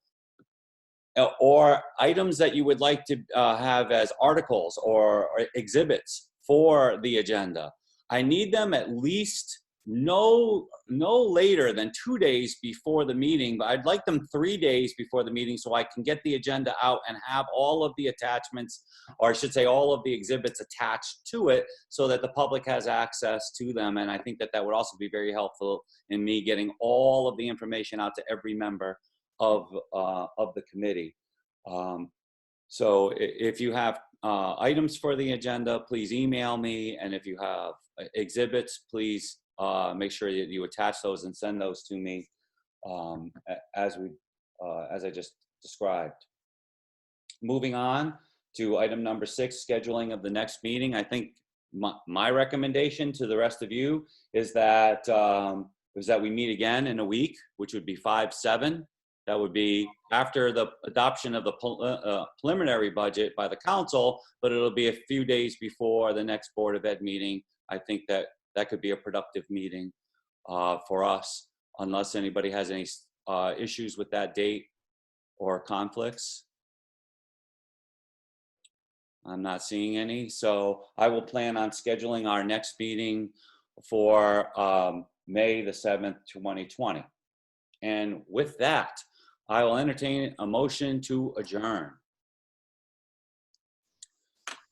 S1: or items that you would like to have as articles or exhibits for the agenda, I need them at least no later than 2 days before the meeting, but I'd like them 3 days before the meeting so I can get the agenda out and have all of the attachments, or I should say all of the exhibits attached to it so that the public has access to them. And I think that would also be very helpful in me getting all of the information out to every member of the committee. So if you have items for the agenda, please email me. And if you have exhibits, please make sure that you attach those and send those to me as I just described. Moving on to item number 6, scheduling of the next meeting. I think my recommendation to the rest of you is that we meet again in a week, which would be 5/7. That would be after the adoption of the preliminary budget by the council, but it'll be a few days before the next Board of Ed meeting. I think that could be a productive meeting for us, unless anybody has any issues with that date or conflicts. I'm not seeing any, so I will plan on scheduling our next meeting for May the 7th, 2020. And with that, I will entertain a motion to adjourn.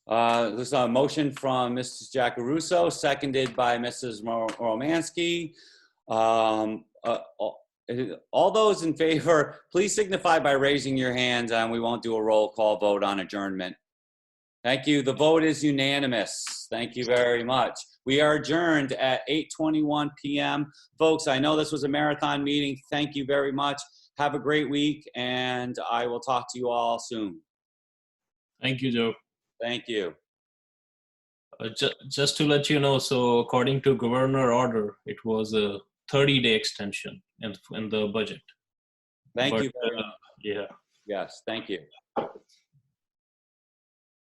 S1: This is a motion from Mrs. Giacaruso, seconded by Mrs. Romansky. All those in favor, please signify by raising your hands, and we won't do a roll call vote on adjournment. Thank you. The vote is unanimous. Thank you very much. We are adjourned at 8:21 p.m. Folks, I know this was a marathon meeting. Thank you very much. Have a great week, and I will talk to you all soon.
S12: Thank you, Joe.
S1: Thank you.
S12: Just to let you know, so according to governor order, it was a 30-day extension in the budget.
S1: Thank you very much.
S12: Yeah.
S1: Yes, thank you.